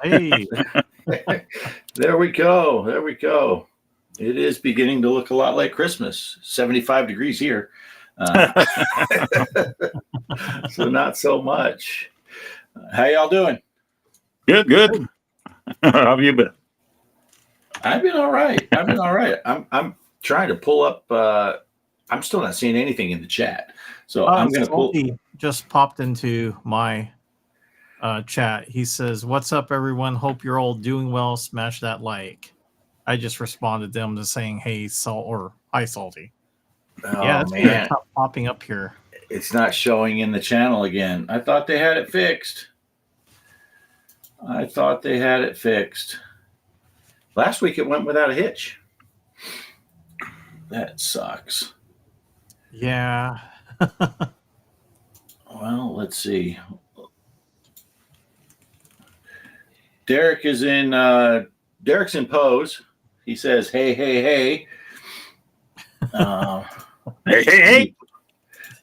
Hey. There we go. There we go. It is beginning to look a lot like Christmas. 75 degrees here. So not so much. How y'all doing? Good. How have you been? I've been all right. I'm trying to pull up. I'm still not seeing anything in the chat. So I'm going to pull. Just popped into my chat. He says, "What's up, everyone? Hope you're all doing well. Smash that like." I just responded to them to saying, "Hey, Salt," or "Hi, Salty." Oh, yeah, it's man. not popping up here. It's not showing in the channel again. I thought they had it fixed. Last week it went without a hitch. That sucks. Yeah. Well, let's see. Derek's in pose. He says, hey. Hey. Let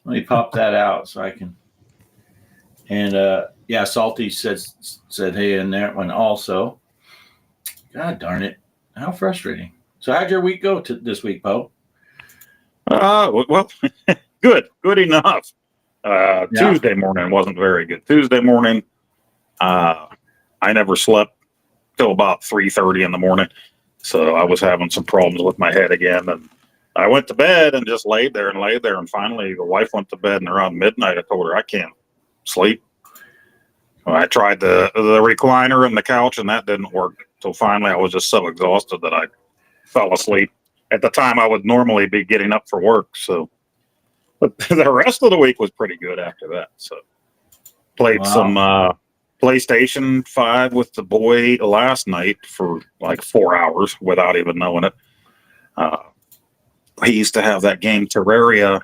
me pop that out so I can. And yeah, Salty said hey in that one also. God darn it. How frustrating. So how'd your week go this week, Poe? Well, good enough. Yeah. Tuesday morning wasn't very good. Tuesday morning, I never slept till about 3:30 in the morning. So I was having some problems with my head again. And I went to bed and just laid there. And finally, the wife went to bed, and around midnight, I told her I can't sleep. Well, I tried the recliner and the couch, and that didn't work. So finally, I was just so exhausted that I fell asleep. At the time, I would normally be getting up for work. So, but the rest of the week was pretty good after that. So, played some PlayStation 5 with the boy last night for like 4 hours without even knowing it. He used to have that game Terraria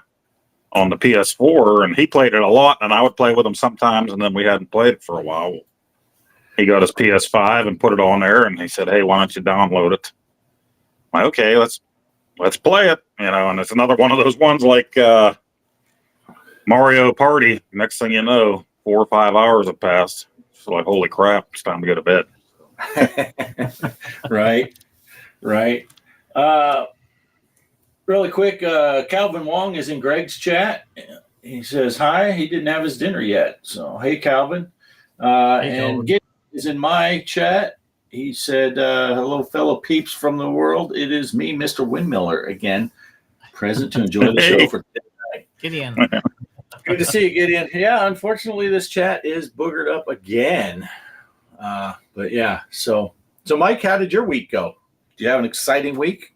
on the PS4, and he played it a lot, and I would play with him sometimes, and then we hadn't played it for a while. He got his PS5 and put it on there, and he said, "Hey, why don't you download it?" I'm like, okay, let's play it, and it's another one of those ones like Mario Party. Next thing you know, 4 or 5 hours have passed. It's like, holy crap, it's time to go to bed. Right. Really quick, Calvin Wong is in Greg's chat. He says hi. He didn't have his dinner yet. So, hey, Calvin. And Gideon is in my chat. He said, hello, fellow peeps from the world. It is me, Mr. Windmiller, again, present to enjoy the show for today. Gideon. Good to see you, Gideon. Yeah, unfortunately, this chat is boogered up again. But yeah, so Mike, how did your week go? Do you have an exciting week?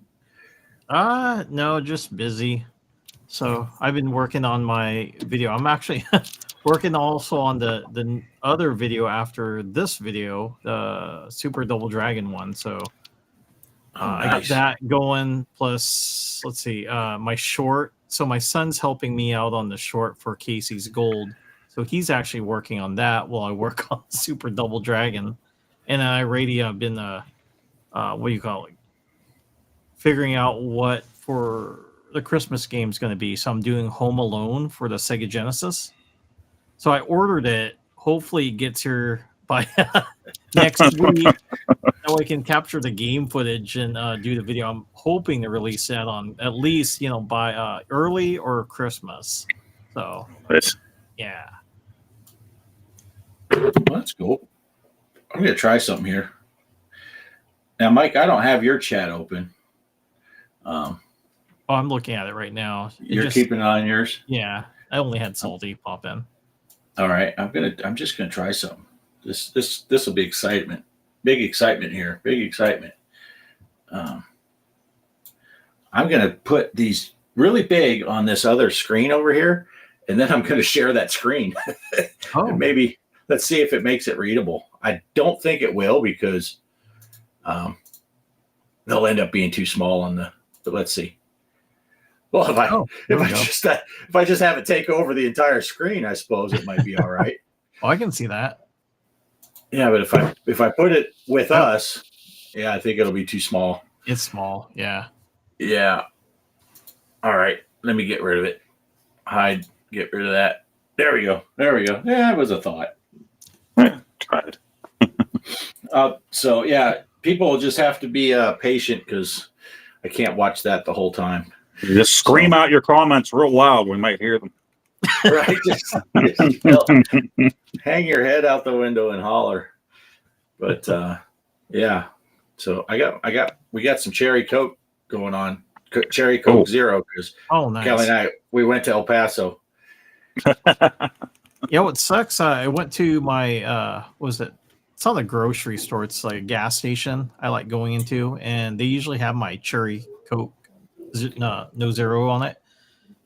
No, just busy. So I've been working on my video. I'm actually working also on the other video after this video, the Super Double Dragon one. So I got that going. Plus, let's see, my short. So my son's helping me out on the short for Casey's Gold. So he's actually working on that while I work on Super Double Dragon. And I already have been, what do you call it? Figuring out what for the Christmas game is going to be. So I'm doing Home Alone for the Sega Genesis. So I ordered it. Hopefully it gets here by next week. So we can capture the game footage and do the video. I'm hoping to release that on at least, by early or Christmas. So, yeah. Well, that's cool. I'm going to try something here. Now, Mike, I don't have your chat open. I'm looking at it right now. You're keeping an eye on yours? Yeah. I only had Salty pop in. All right. I'm just going to try something. This will be excitement. Big excitement here. Big excitement. I'm going to put these really big on this other screen over here, and then I'm going to share that screen. And maybe let's see if it makes it readable. I don't think it will because they'll end up being too small on the. But let's see. Well, if I just have it take over the entire screen, I suppose it might be all right. Oh, I can see that. Yeah, but if I put it with us, yeah, I think it'll be too small. It's small, yeah. Yeah. All right, let me get rid of it. Hide. Get rid of that. There we go. Yeah, that was a thought. Try it. So yeah, people will just have to be patient because I can't watch that the whole time. You just scream out your comments real loud. We might hear them. Right. Just hang your head out the window and holler. But yeah. So we got some cherry Coke going on. Cherry Coke Zero because nice. Kelly and I we went to El Paso. Yeah, what sucks, I went to my it's not a grocery store, it's like a gas station I like going into, and they usually have my cherry Coke no zero on it.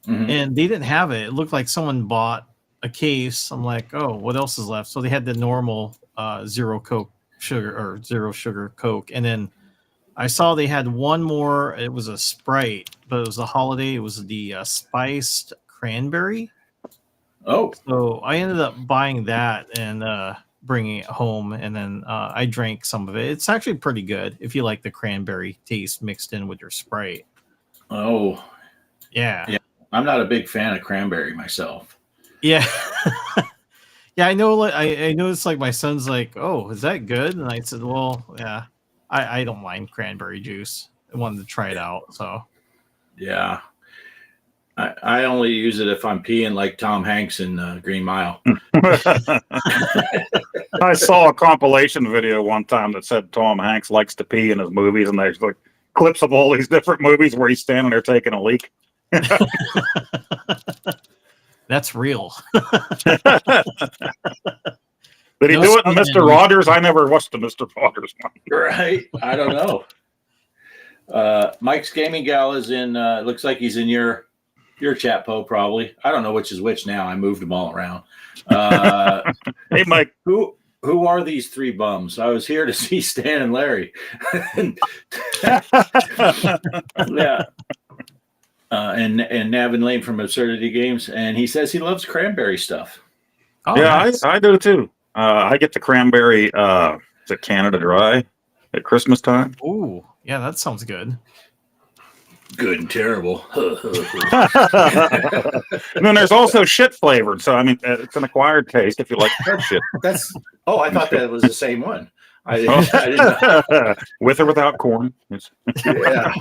Mm-hmm. And they didn't have it. It looked like someone bought a case. I'm like, oh, what else is left? So they had the normal zero sugar Coke. And then I saw they had one more. It was a Sprite, but it was a holiday. It was the spiced cranberry. Oh. So I ended up buying that and bringing it home. And then I drank some of it. It's actually pretty good if you like the cranberry taste mixed in with your Sprite. Oh. Yeah. I'm not a big fan of cranberry myself. Yeah. Yeah, I know. I noticed like my son's like, oh, is that good? And I said, well, yeah, I don't mind cranberry juice. I wanted to try it out. So, yeah. I only use it if I'm peeing like Tom Hanks in Green Mile. I saw a compilation video one time that said Tom Hanks likes to pee in his movies, and there's like clips of all these different movies where he's standing there taking a leak. That's real. Did he do it in Mr. Rogers? I never watched the Mr. Rogers one. Right. I don't know. Mike's Gaming Gal is in, looks like he's in your chat, Poe, probably. I don't know which is which now. I moved them all around. Hey, Mike. Who are these three bums? I was here to see Stan and Larry. Yeah. And Navin Lane from Absurdity Games, and he says he loves cranberry stuff. Oh, yeah, nice. I do too. I get the cranberry. Is it Canada Dry at Christmas time? Ooh, yeah, that sounds good. Good and terrible. And then there's also shit flavored. So I mean, it's an acquired taste if you like shit. I thought that was the same one. I didn't know. With or without corn. Yeah.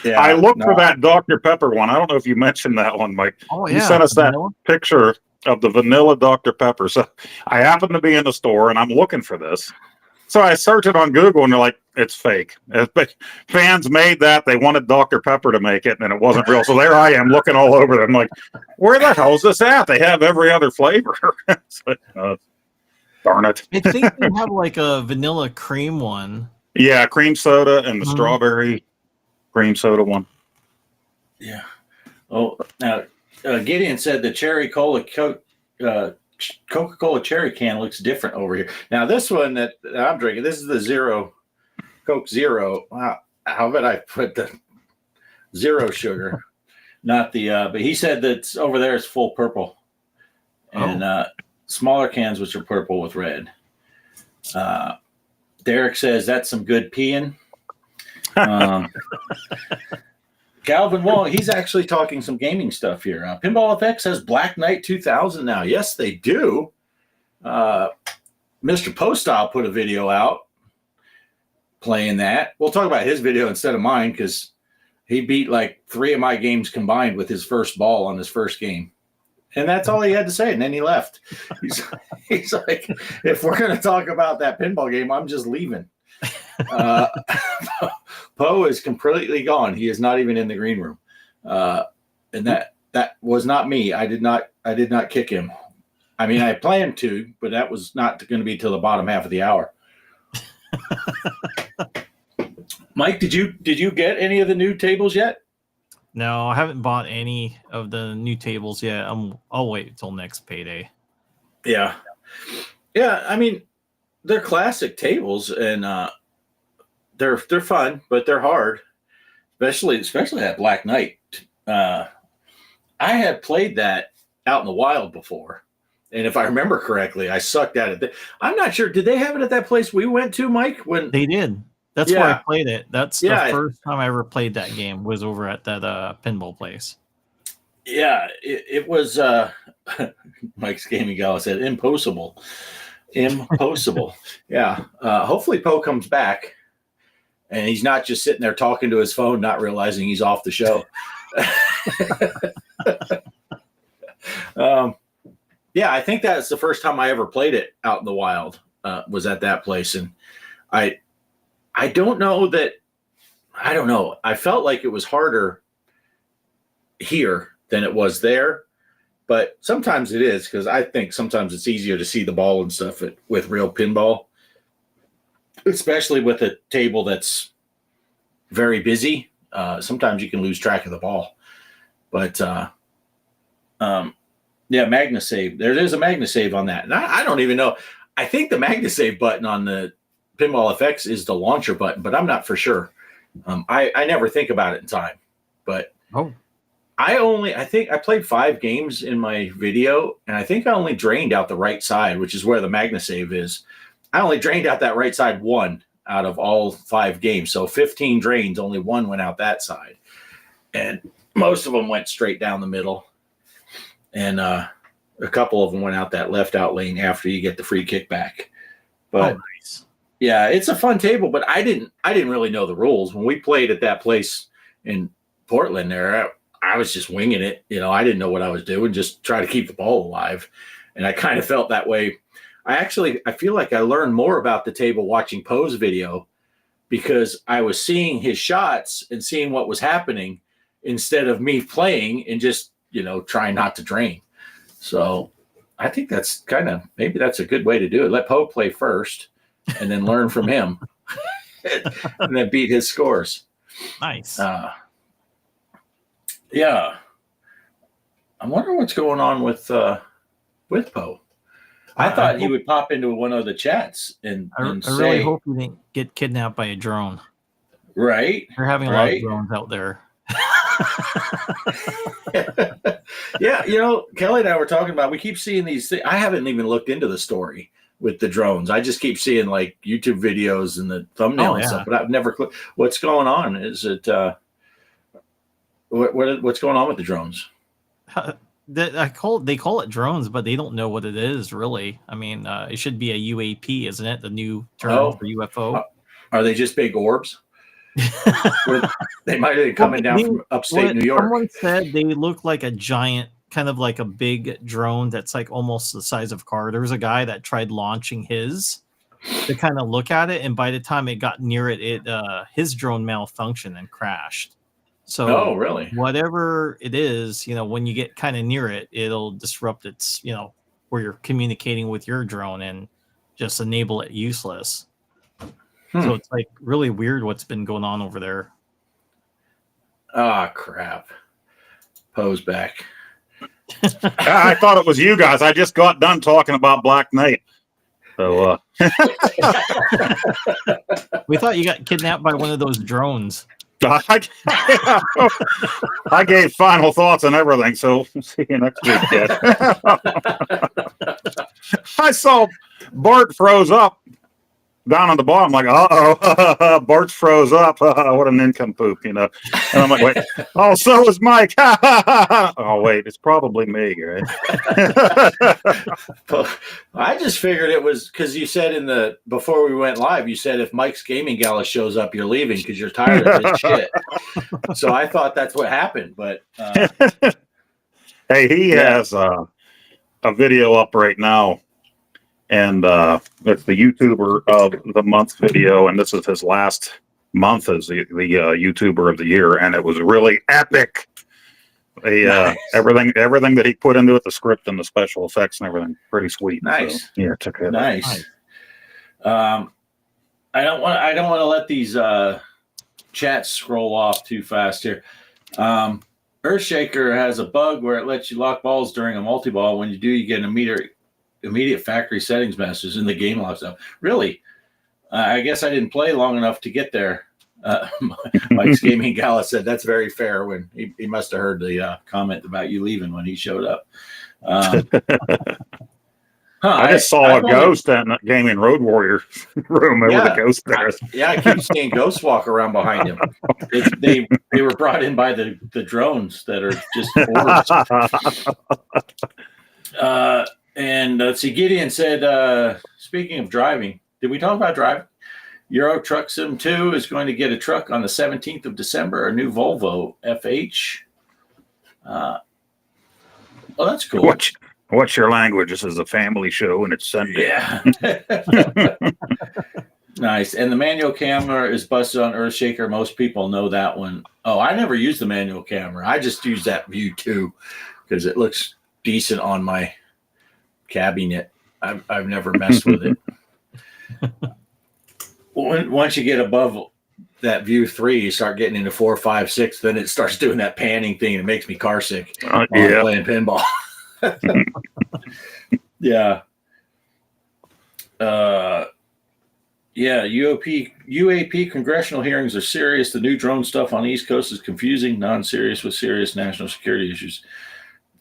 Yeah, I looked for that Dr. Pepper one. I don't know if you mentioned that one, Mike. Oh, yeah. You sent us that picture of the vanilla Dr. Pepper. So I happened to be in the store and I'm looking for this. So I search it on Google and they're like, it's fake. Fans made that. They wanted Dr. Pepper to make it and it wasn't real. So there I am looking all over them like, where the hell is this at? They have every other flavor. So, darn it. I think they have like a vanilla cream one. Yeah, cream soda and the strawberry cream soda one. Yeah. Oh, now Gideon said the cherry cola Coca-Cola cherry can looks different over here. Now this one that I'm drinking, this is the Zero Coke Zero. Wow. How about I put the zero sugar, not the. But he said that over there is full purple, and smaller cans which are purple with red. Derek says that's some good peeing. Calvin Wong, he's actually talking some gaming stuff here. Pinball FX has Black Knight 2000 now. Yes, they do. Mr. Poestyle put a video out playing that. We'll talk about his video instead of mine because he beat like 3 of my games combined with his first ball on his first game. And that's all he had to say. And then he left. He's like, if we're going to talk about that pinball game, I'm just leaving. Poe is completely gone. He is not even in the green room. And that was not me. I did not kick him. I mean, I planned to, but that was not going to be till the bottom half of the hour. Mike, did you get any of the new tables yet? No, I haven't bought any of the new tables yet. I'll wait until next payday. Yeah. I mean, they're classic tables, and they're fun, but they're hard, especially that Black Knight. I had played that out in the wild before, and if I remember correctly, I sucked at it. I'm not sure. Did they have it at that place we went to, Mike? When they did. That's where I played it. That's the first time I ever played that game was over at that pinball place. Yeah, it was Mike's Gaming Gala said impossible. Yeah. Hopefully Poe comes back and he's not just sitting there talking to his phone, not realizing he's off the show. Yeah, I think that's the first time I ever played it out in the wild, was at that place. And I don't know. I felt like it was harder here than it was there, but sometimes it is, because I think sometimes it's easier to see the ball and stuff with real pinball, especially with a table that's very busy. Sometimes you can lose track of the ball, but yeah, MagnaSave. There is a MagnaSave on that, and I don't even know. I think the MagnaSave button on the Pinball FX is the launcher button, but I'm not for sure. I never think about it in time, but I think I played 5 games in my video, and I think I only drained out the right side, which is where the MagnaSave is. I only drained out that right side 1 out of all 5 games. So 15 drains, only 1 went out that side. And most of them went straight down the middle. And a couple of them went out that left out lane after you get the free kickback. But nice. Yeah, it's a fun table, but I didn't really know the rules. When we played at that place in Portland there, I was just winging it. I didn't know what I was doing, just try to keep the ball alive. And I kind of felt that way. I feel like I learned more about the table watching Poe's video, because I was seeing his shots and seeing what was happening instead of me playing and just, trying not to drain. So I think that's maybe that's a good way to do it. Let Poe play first and then learn from him and then beat his scores. Nice. Yeah. I'm wondering what's going on with Poe. I thought he would pop into one of the chats and I say, really hope he didn't get kidnapped by a drone. Right. They're having a lot of drones out there. Yeah, Kelly and I were talking about, we keep seeing these things. I haven't even looked into the story with the drones. I just keep seeing like YouTube videos and the thumbnail and stuff, but I've never what's going on? Is it what's going on with the drones? They call it drones, but they don't know what it is really. I mean, it should be a UAP, isn't it? The new term for UFO. Are they just big orbs? They might have been coming down from upstate New York. Someone said they look like a giant, kind of like a big drone that's like almost the size of a car. There was a guy that tried launching his to kind of look at it, and by the time it got near it, his drone malfunctioned and crashed. So really? Whatever it is, when you get kind of near it, it'll disrupt its, where you're communicating with your drone and just enable it useless. So it's like really weird what's been going on over there. Ah, crap. Poe's back. I thought it was you guys. I just got done talking about Black Knight. So we thought you got kidnapped by one of those drones. I gave final thoughts on everything, so we'll see you next week, kid. I saw Bart froze up. down on the bottom, like, Bart's froze up. What an nincompoop, you know. And I'm like, wait, oh, so is Mike. Oh, wait, it's probably me, right? I just figured it was because you said before we went live, you said if Mike's Gaming Gala shows up, you're leaving because you're tired of his shit. So I thought that's what happened, but hey, he has a video up right now, and it's the YouTuber of the month video, and this is his last month as the YouTuber of the year, and it was really epic. Nice. Everything that he put into it, the script and the special effects and everything, pretty sweet. Nice. So, yeah, check it out. Nice. I don't want to let these chats scroll off too fast here. Earthshaker has a bug where it lets you lock balls during a multi-ball. When you do, you get an immediate factory settings message in the game locks up. Really? I guess I didn't play long enough to get there. Mike's Gaming Gala said that's very fair. When he must have heard the comment about you leaving when he showed up. I just saw a ghost in that Gaming Road Warrior room. There was a ghost there. I keep seeing ghosts walk around behind him. They were brought in by the drones that are just orbs. And let's see, Gideon said, speaking of driving, did we talk about driving? Euro Truck Sim 2 is going to get a truck on the 17th of December, a new Volvo FH. Oh, that's cool. What's your language? This is a family show and it's Sunday. Yeah. Nice. And the manual camera is busted on Earthshaker. Most people know that one. Oh, I never used the manual camera. I just use that view too because it looks decent on my cabinet. I've never messed with it. Once you get above that view 3, you start getting into 4, 5, 6. Then it starts doing that panning thing. It makes me car sick while I'm playing pinball. Yeah. UAP congressional hearings are serious. The new drone stuff on the East Coast is confusing, non-serious with serious national security issues.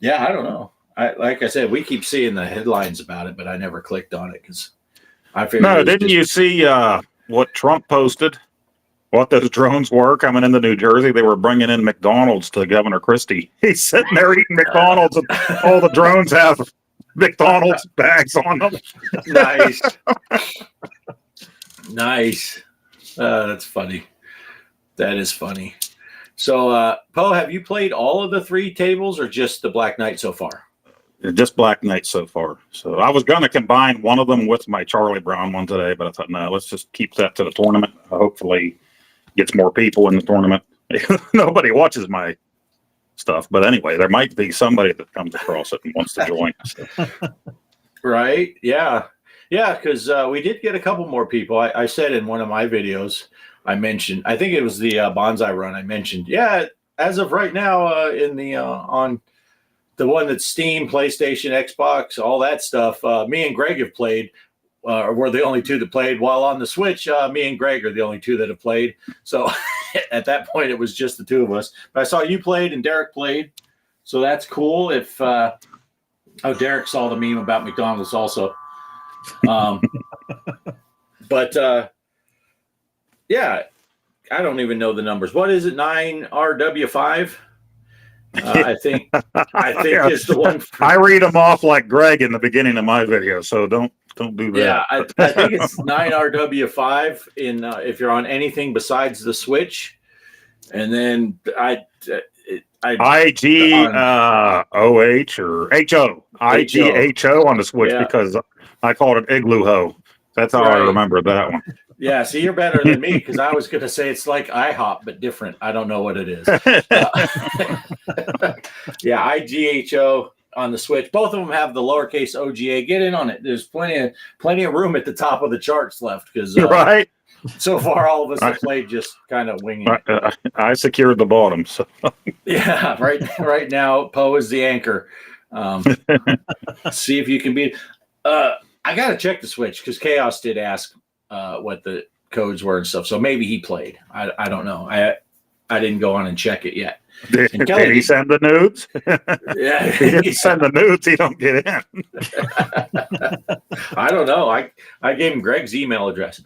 Yeah, I don't know. Like I said, we keep seeing the headlines about it, but I never clicked on it because I figured. No, didn't you see what Trump posted? What those drones were coming into New Jersey? They were bringing in McDonald's to Governor Christie. He's sitting there eating McDonald's, and all the drones have McDonald's bags on them. Nice. Nice. That's funny. That is funny. So, Poe, have you played all of the 3 tables or just the Black Knight so far? Just Black Knight so far. So I was going to combine one of them with my Charlie Brown one today, but I thought, no, let's just keep that to the tournament. Hopefully gets more people in the tournament. Nobody watches my stuff, but anyway, there might be somebody that comes across it and wants to join. So. Right? Yeah. Yeah, because we did get a couple more people. I said in one of my videos, I mentioned, I think it was the Bonsai run. I mentioned, as of right now, in the on the one that's Steam, PlayStation, Xbox, all that stuff. Me and Greg have played. We're the only 2 that played. While on the Switch, me and Greg are the only 2 that have played. So at that point, it was just the 2 of us. But I saw you played and Derek played, so that's cool. If Derek saw the meme about McDonald's also. But yeah, I don't even know the numbers. What is it? 9RW5? I think Yeah. is the one. I read them off like Greg in the beginning of my video, so don't do that. Yeah, I think it's 9RW5 in if you're on anything besides the Switch, and then IGOH or HO. IGHO on the Switch because I called it Igloo Ho. That's how I remember that one. Yeah, see, you're better than me because I was going to say it's like IHOP, but different. I don't know what it is. Yeah, IGHO on the Switch. Both of them have the lowercase OGA. Get in on it. There's plenty of room at the top of the charts left because right. So far, all of us have played just kind of winging it. I secured the bottom. So. Yeah, right now, Poe is the anchor. See if you can beat. I got to check the Switch because Kaos did ask what the codes were and stuff. So maybe he played. I don't know. I I didn't go on and check it yet. Did he send the nudes? Yeah, He didn't send the nudes. He don't get in. I don't know. I gave him Greg's email address.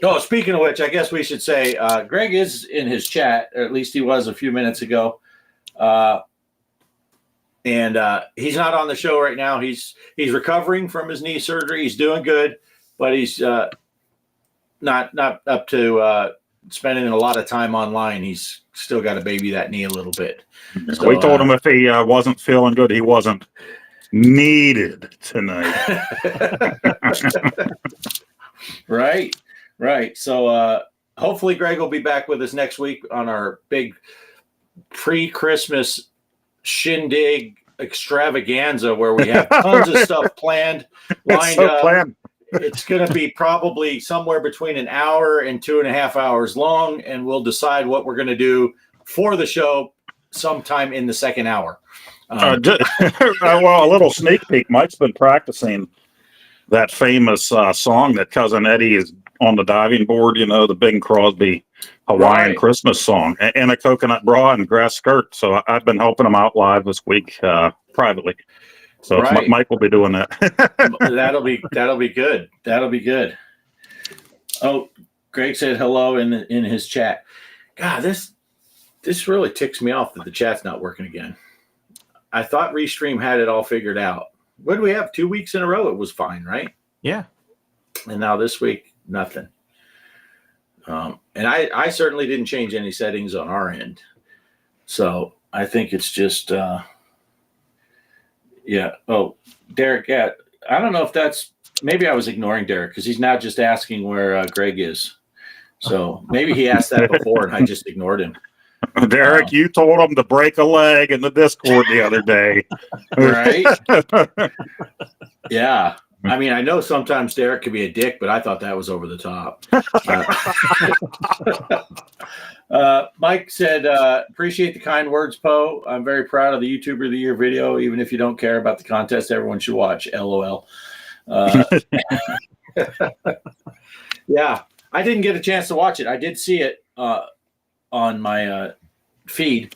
Oh, speaking of which, I guess we should say Greg is in his chat, or at least he was a few minutes ago. And he's not on the show right now. He's recovering from his knee surgery. He's doing good, but he's not up to spending a lot of time online. He's still got to baby that knee a little bit. So, we told him if he wasn't feeling good, he wasn't needed tonight. Right. So hopefully Greg will be back with us next week on our big pre-Christmas shindig extravaganza where we have tons of stuff lined up. It's going to be probably somewhere between an hour and 2.5 hours long, and we'll decide what we're going to do for the show sometime in the second hour. Well, a little sneak peek. Mike's been practicing that famous song that Cousin Eddie is on the diving board, the Bing Crosby Hawaiian Christmas song, and a coconut bra and grass skirt. So I've been helping him out live this week privately. So Mike will be doing that. That'll be good. That'll be good. Oh, Greg said hello in his chat. God, this really ticks me off that the chat's not working again. I thought Restream had it all figured out. What do we have? 2 weeks in a row, it was fine, right? Yeah. And now this week, nothing. And I certainly didn't change any settings on our end. So I think it's just, yeah. Oh, Derek, yeah. I don't know if maybe I was ignoring Derek because he's now just asking where Greg is. So maybe he asked that before and I just ignored him. Derek, you told him to break a leg in the Discord the other day. Right? Yeah. I mean, I know sometimes Derek can be a dick, but I thought that was over the top. Mike said, appreciate the kind words, Poe. I'm very proud of the YouTuber of the Year video. Even if you don't care about the contest, everyone should watch. LOL. Yeah, I didn't get a chance to watch it. I did see it on my feed,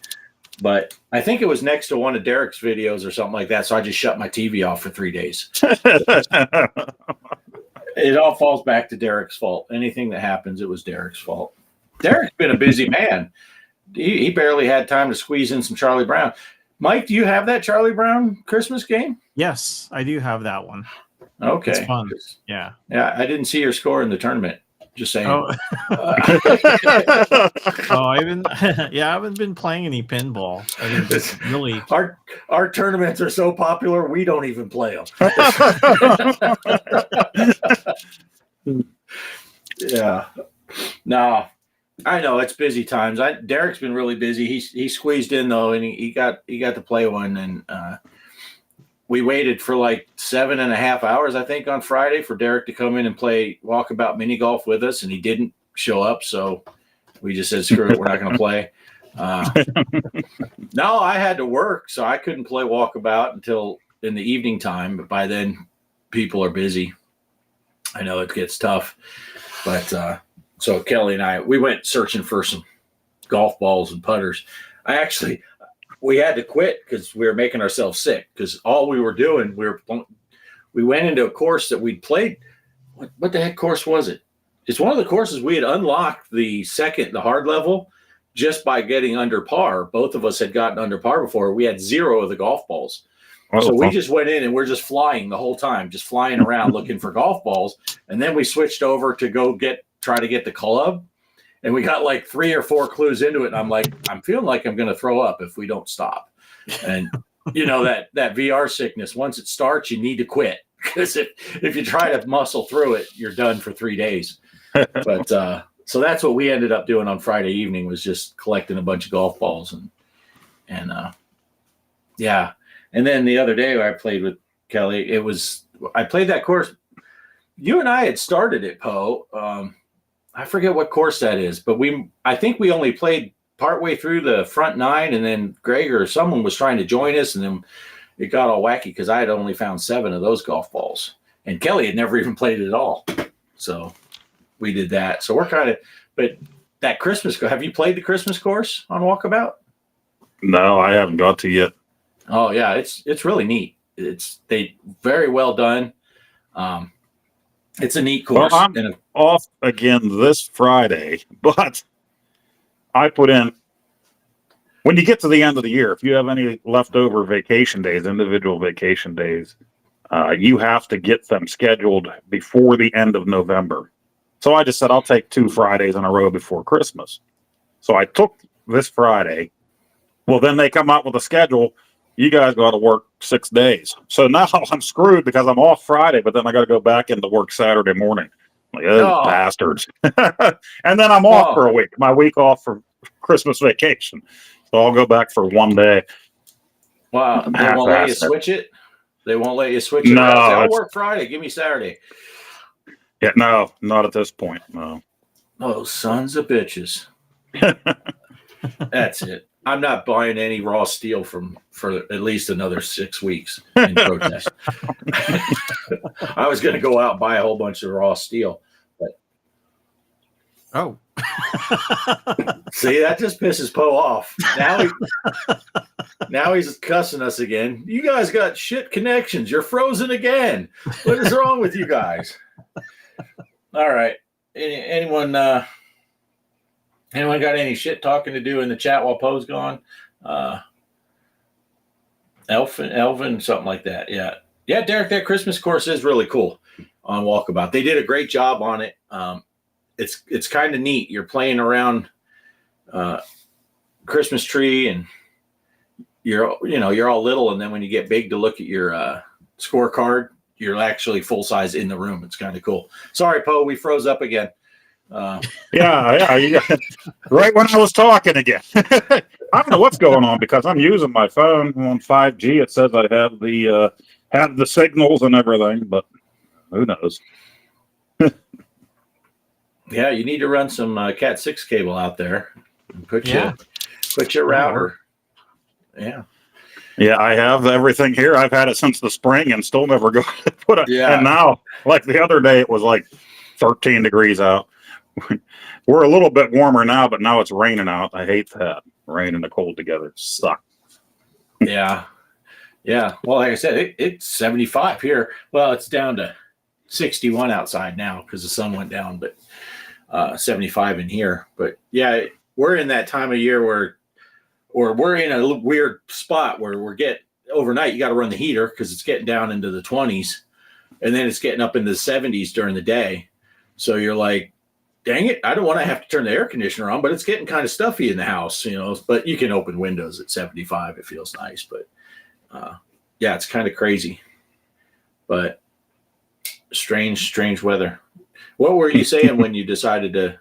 but I think it was next to one of Derek's videos or something like that. So I just shut my TV off for 3 days. It all falls back to Derek's fault. Anything that happens, it was Derek's fault. Derek's been a busy man. He barely had time to squeeze in some Charlie Brown. Mike, do you have that Charlie Brown Christmas game? Yes, I do have that one. Okay. It's fun. Yeah. Yeah, I didn't see your score in the tournament. Just saying. Oh, I haven't been playing any pinball. I mean, just really. Our tournaments are so popular, we don't even play them. Yeah. No, I know it's busy times. Derek's been really busy. He squeezed in though, and he got to play one, and we waited for like 7.5 hours, I think, on Friday for Derek to come in and play walkabout mini golf with us, and he didn't show up. So we just said, screw it, we're not going to play. No, I had to work, so I couldn't play walkabout until in the evening time. But by then, people are busy. I know it gets tough. But so Kelly and I, we went searching for some golf balls and putters. We had to quit because we were making ourselves sick because all we were doing, we went into a course that we'd played. What the heck course was it? It's one of the courses we had unlocked the hard level just by getting under par. Both of us had gotten under par before. We had 0 of the golf balls. So we just went in and we're just flying the whole time, just flying around looking for golf balls. And then we switched over to go try to get the club. And we got like 3 or 4 clues into it. And I'm like, I'm feeling like I'm going to throw up if we don't stop. And that VR sickness, once it starts, you need to quit. Because if you try to muscle through it, you're done for 3 days. But so that's what we ended up doing on Friday evening, was just collecting a bunch of golf balls. And yeah. And then the other day I played with Kelly, I played that course. You and I had started it, Poe. I forget what course that is, but I think we only played partway through the front 9, and then Greg or someone was trying to join us, and then it got all wacky because I had only found 7 of those golf balls, and Kelly had never even played it at all. So we did that. So we're but that Christmas. Have you played the Christmas course on Walkabout? No, I haven't got to yet. Oh yeah, it's really neat. They very well done. It's a neat course. Well, I'm off again this Friday, but I put in, when you get to the end of the year, if you have any leftover vacation days, individual vacation days, you have to get them scheduled before the end of November. So I just said, I'll take 2 Fridays in a row before Christmas. So I took this Friday. Well, then they come out with a schedule. You guys got to work 6 days. So now I'm screwed because I'm off Friday, but then I got to go back into work Saturday morning. Like, bastards. And then I'm off for a week, my week off for Christmas vacation. So I'll go back for 1 day. Wow. They won't let you switch it? They won't let you switch it? No. I'll work Friday. Give me Saturday. Yeah, no, not at this point. No. Oh, sons of bitches. That's it. I'm not buying any raw steel for at least another 6 weeks in protest. I was going to go out and buy a whole bunch of raw steel, but see, that just pisses Poe off. Now he's cussing us again. You guys got shit connections. You're frozen again. What is wrong with you guys? All right. Anyone got any shit talking to do in the chat while Poe's gone? Elvin, something like that. Yeah. Yeah, Derek, that Christmas course is really cool on Walkabout. They did a great job on it. It's kind of neat. You're playing around Christmas tree and you're all little, and then when you get big to look at your scorecard, you're actually full size in the room. It's kind of cool. Sorry, Poe, we froze up again. Yeah. Right when I was talking again. I don't know what's going on because I'm using my phone on 5G. It says I have the signals and everything, but who knows? Yeah, you need to run some Cat 6 cable out there and put your router. Yeah. Yeah, I have everything here. I've had it since the spring and still never got it put up. Yeah. And now, like the other day, it was like 13 degrees out. We're a little bit warmer now, but now it's raining out. I hate that. Rain and the cold together suck. Yeah. Yeah. Well, like I said, it's 75 here. Well, it's down to 61 outside now because the sun went down, but 75 in here. But yeah, we're in that time of year where we're in a weird spot where overnight, you got to run the heater because it's getting down into the 20s, and then it's getting up into the 70s during the day. So you're like, dang it, I don't want to have to turn the air conditioner on, but it's getting kind of stuffy in the house, but you can open windows at 75. It feels nice, but yeah, it's kind of crazy, but strange weather. What were you saying when you decided to?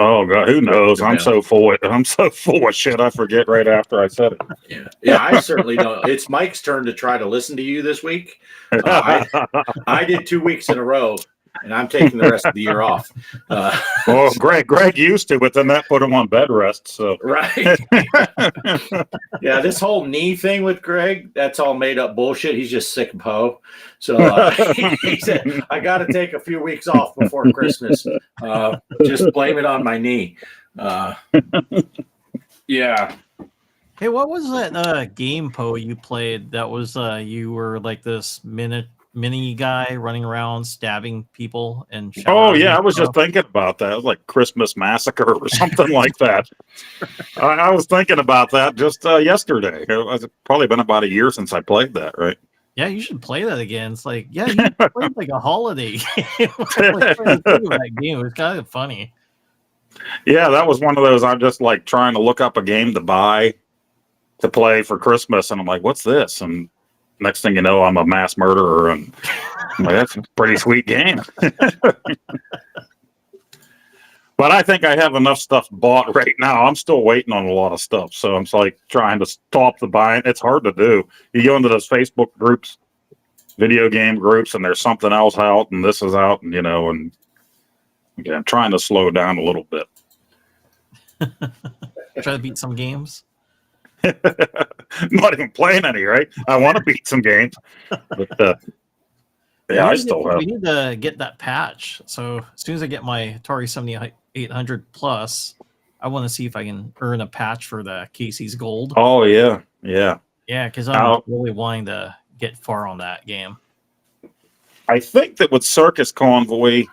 Oh God, who knows? I'm so full of shit. I forget right after I said it. Yeah, I certainly don't. It's Mike's turn to try to listen to you this week. I did 2 weeks in a row, and I'm taking the rest of the year off. Well, Greg used to, but then that put him on bed rest. So right. Yeah, this whole knee thing with Greg, that's all made up bullshit. He's just sick of Poe. So he said, I got to take a few weeks off before Christmas. Just blame it on my knee. Yeah. Hey, what was that game, Poe, you played that was you were like this mini guy running around stabbing people and oh yeah, I was just thinking about that. It was like Christmas Massacre or something like that. I was thinking about that just yesterday. It's probably been about a year since I played that, right? Yeah, you should play that again. It's like, yeah, you played like a holiday game. That game. It was kind of funny. Yeah, that was one of those. I'm just like trying to look up a game to buy to play for Christmas, and I'm like, what's this? And next thing you know, I'm a mass murderer, and I'm like, that's a pretty sweet game. But I think I have enough stuff bought right now. I'm still waiting on a lot of stuff, so I'm like trying to stop the buying. It's hard to do. You go into those Facebook groups, video game groups, and there's something else out, and this is out, and and I'm trying to slow down a little bit. Try to beat some games. Not even playing any, right? I want to beat some games, but yeah, we need to get that patch. So as soon as I get my Atari 7800 Plus, I want to see if I can earn a patch for the Casey's Gold. Oh yeah. Yeah, because Now- I'm really wanting to get far on that game. I think that with Circus Convoy,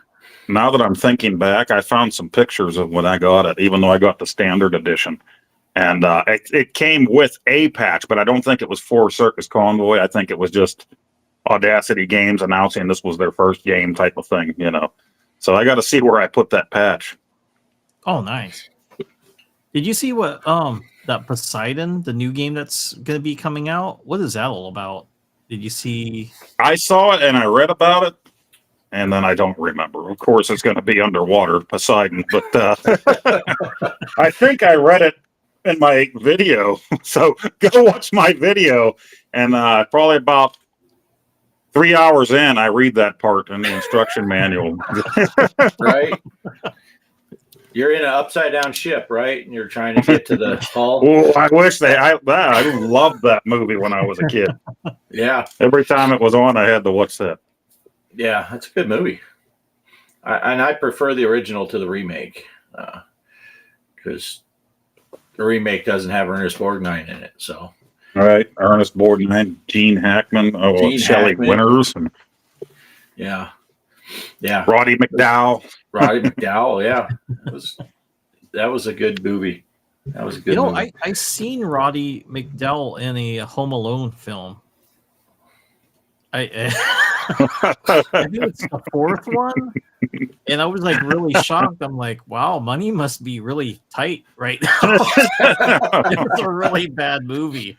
now that I'm thinking back, I found some pictures of when I got it, even though I got the standard edition. And it came with a patch, but I don't think it was for Circus Convoy. I think it was just Audacity Games announcing this was their first game type of thing, you know. So I got to see where I put that patch. Oh, nice. Did you see what that Poseidon, the new game that's going to be coming out? What is that all about? Did you see? I saw it and I read about it, and then I don't remember. Of course, it's going to be underwater, Poseidon, but I think I read it in my video. So go watch my video, and probably about 3 hours in, I read that part in the instruction manual. Right. You're in an upside down ship, right? And you're trying to get to the hull. Oh, I wish I loved that movie when I was a kid. Yeah. Every time it was on, I had to watch that. Yeah, that's a good movie. I prefer the original to the remake because the remake doesn't have Ernest Borgnine in it. So, All right, Ernest Borgnine, Gene Hackman, Gene Shelley Hackman. Winters, and yeah, Roddy McDowell. Roddy McDowell. Yeah, that was a good movie. That was a good. movie. I seen Roddy McDowell in a Home Alone film. I think it's the fourth one, and I was like really shocked. I'm like, wow, money must be really tight right now. It was a really bad movie.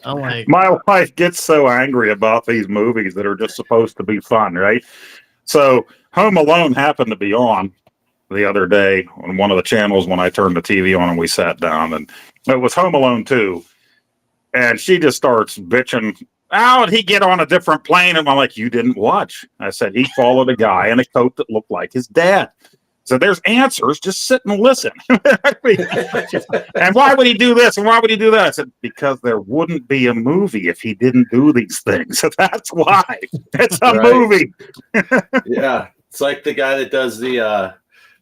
I'm like, My wife gets so angry about these movies that are just supposed to be fun, right? So Home Alone happened to be on the other day on one of the channels when I turned the TV on and we sat down, and it was Home Alone 2. And she just starts bitching. How did he get on a different plane? And I'm like, you didn't watch. I said, he followed a guy in a coat that looked like his dad. So there's answers. Just sit and listen. And why would he do this? And why would he do that? I said, because there wouldn't be a movie if he didn't do these things. So that's why. It's a Right. movie. Yeah, it's like the guy that does the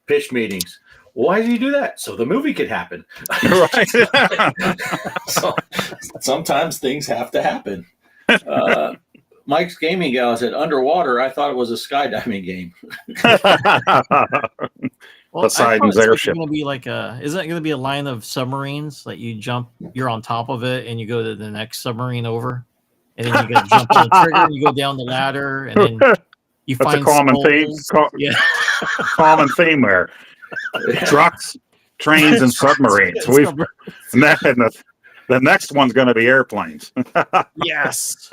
pitch meetings. Why did you do that? So the movie could happen. Right. So sometimes things have to happen. Mike's Gaming Gal said, underwater, I thought it was a skydiving game. well, Poseidon's I thought airship. Going to be like isn't it going to be a line of submarines that you jump? You're on top of it, and you go to the next submarine over, and then you got to jump on the trigger, and you go down the ladder, and then you That's find a common theme. skulls. Yeah. Common theme there. Trucks, trains, and submarines. The next one's going to be airplanes. Yes.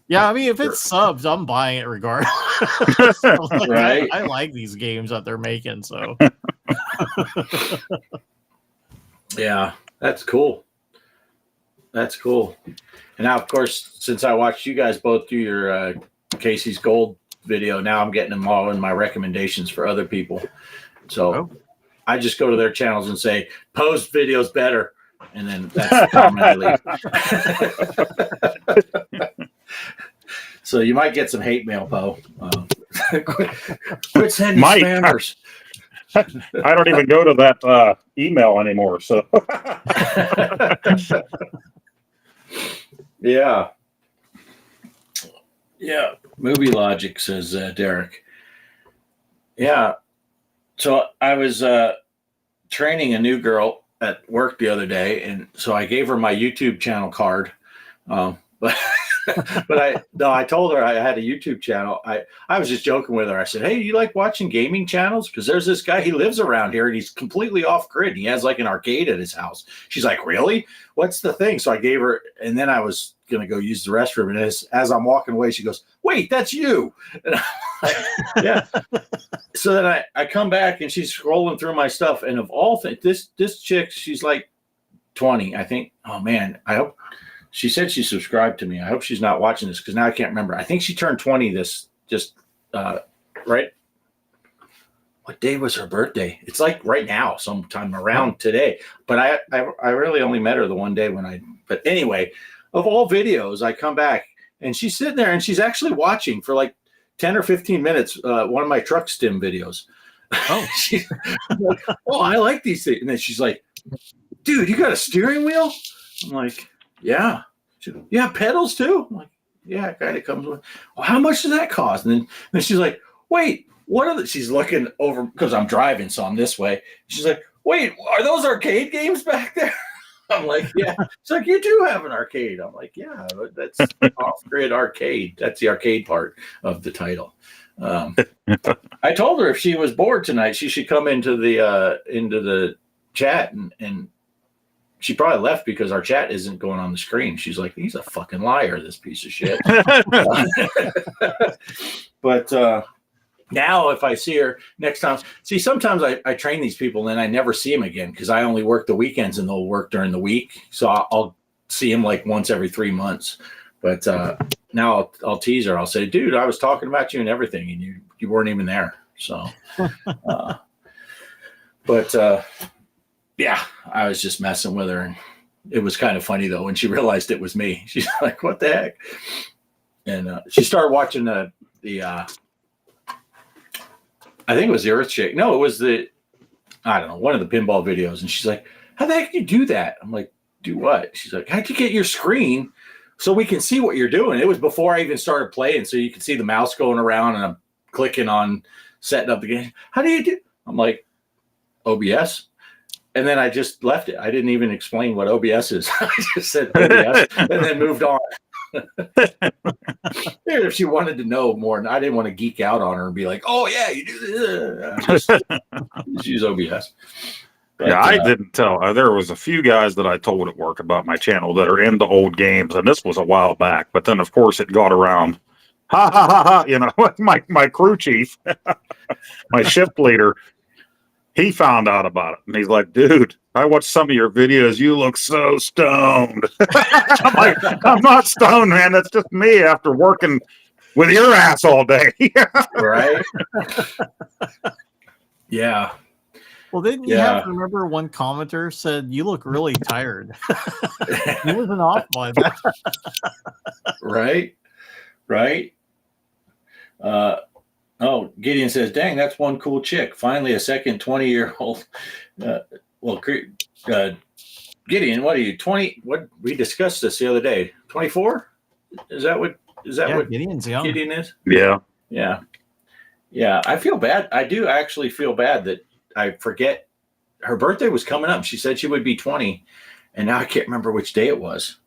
Yeah, I mean, if it's subs, I'm buying it regardless. Right. I like these games that they're making, so. Yeah, that's cool. That's cool. And now, of course, since I watched you guys both do your Casey's Gold video, now I'm getting them all in my recommendations for other people. So I just go to their channels and say, post videos better. And then that's the comment I leave. So you might get some hate mail, Poe. Quit sending Mike, spammers. I don't even go to that email anymore. So Yeah. Movie logic, says Derek. Yeah. So I was training a new girl at work the other day, and so I gave her my YouTube channel card. But I told her I had a YouTube channel. I was just joking with her. I said, hey, you like watching gaming channels? Because there's this guy, he lives around here and he's completely off grid. He has like an arcade at his house. She's like, really? What's the thing? So I gave her, and then I was going to go use the restroom. And as I'm walking away, she goes, wait, that's you. And I'm like, yeah. So then I come back and she's scrolling through my stuff. And of all things, this chick, she's like 20, I think. Oh man, I hope. She said she subscribed to me. I hope she's not watching this because now I can't remember. I think she turned 20 right. What day was her birthday? It's like right now, sometime around today. But I really only met her the one day but anyway, of all videos, I come back and she's sitting there and she's actually watching for like 10 or 15 minutes one of my truck stim videos. Oh, She's like, oh, I like these things. And then she's like, dude, you got a steering wheel? I'm like, yeah. She goes, you have pedals too? I'm like, yeah, it kind of comes with. Well, how much does that cost? And then she's like, wait, what are the? She's looking over because I'm driving, so I'm this way. She's like, wait, are those arcade games back there? I'm like, yeah. She's like, you do have an arcade. I'm like, yeah, that's off-grid arcade. That's the arcade part of the title. I told her if she was bored tonight, she should come into the chat, and she probably left because our chat isn't going on the screen. She's like, he's a fucking liar, this piece of shit. But now if I see her next time, sometimes I train these people and then I never see them again because I only work the weekends and they'll work during the week. So I'll see them like once every 3 months. But now I'll tease her. I'll say, dude, I was talking about you and everything and you weren't even there. So, yeah, I was just messing with her. And it was kind of funny, though, when she realized it was me. She's like, what the heck? And she started watching the I think it was the Earth Shake. No, it was I don't know, one of the pinball videos. And she's like, how the heck do you do that? I'm like, do what? She's like, how'd you get your screen so we can see what you're doing? It was before I even started playing, so you can see the mouse going around and I'm clicking on setting up the game. How do you do? I'm like, OBS. And then I just left it. I didn't even explain what OBS is. I just said OBS and then moved on. If she wanted to know more, and I didn't want to geek out on her and be like, oh, yeah, you do this. Just use OBS. But, yeah, I didn't tell. There was a few guys that I told at work about my channel that are into old games, and this was a while back. But then, of course, it got around. Ha, ha, ha, ha. You know, my crew chief, my shift leader, he found out about it, and he's like, dude, I watched some of your videos. You look so stoned. I'm like, I'm not stoned, man. That's just me after working with your ass all day. Right? Yeah. Well, didn't you have to remember one commenter said, you look really tired? He wasn't off by that. Right? Oh, Gideon says, dang, that's one cool chick. Finally, a second 20-year-old. Gideon, what are you, 20? What we discussed this the other day. 24? Is that what Gideon's young. Gideon is? Yeah. Yeah. I feel bad. I do actually feel bad that I forget her birthday was coming up. She said she would be 20, and now I can't remember which day it was.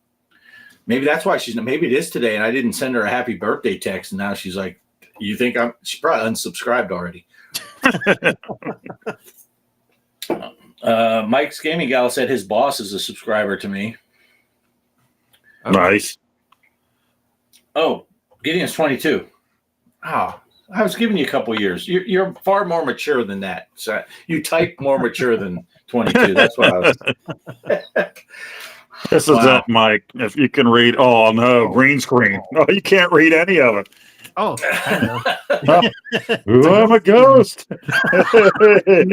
Maybe that's why maybe it is today, and I didn't send her a happy birthday text, and now she's like, you think she probably unsubscribed already. Mike's Gaming Gal said his boss is a subscriber to me. Nice. Oh, Gideon's 22. Oh, I was giving you a couple years. You're far more mature than that. So you type more mature than 22. That's what I was. This is it, Mike. If you can read, oh no, green screen. Oh, you can't read any of it. Oh, I know. Ooh, I'm a ghost. Oh, there it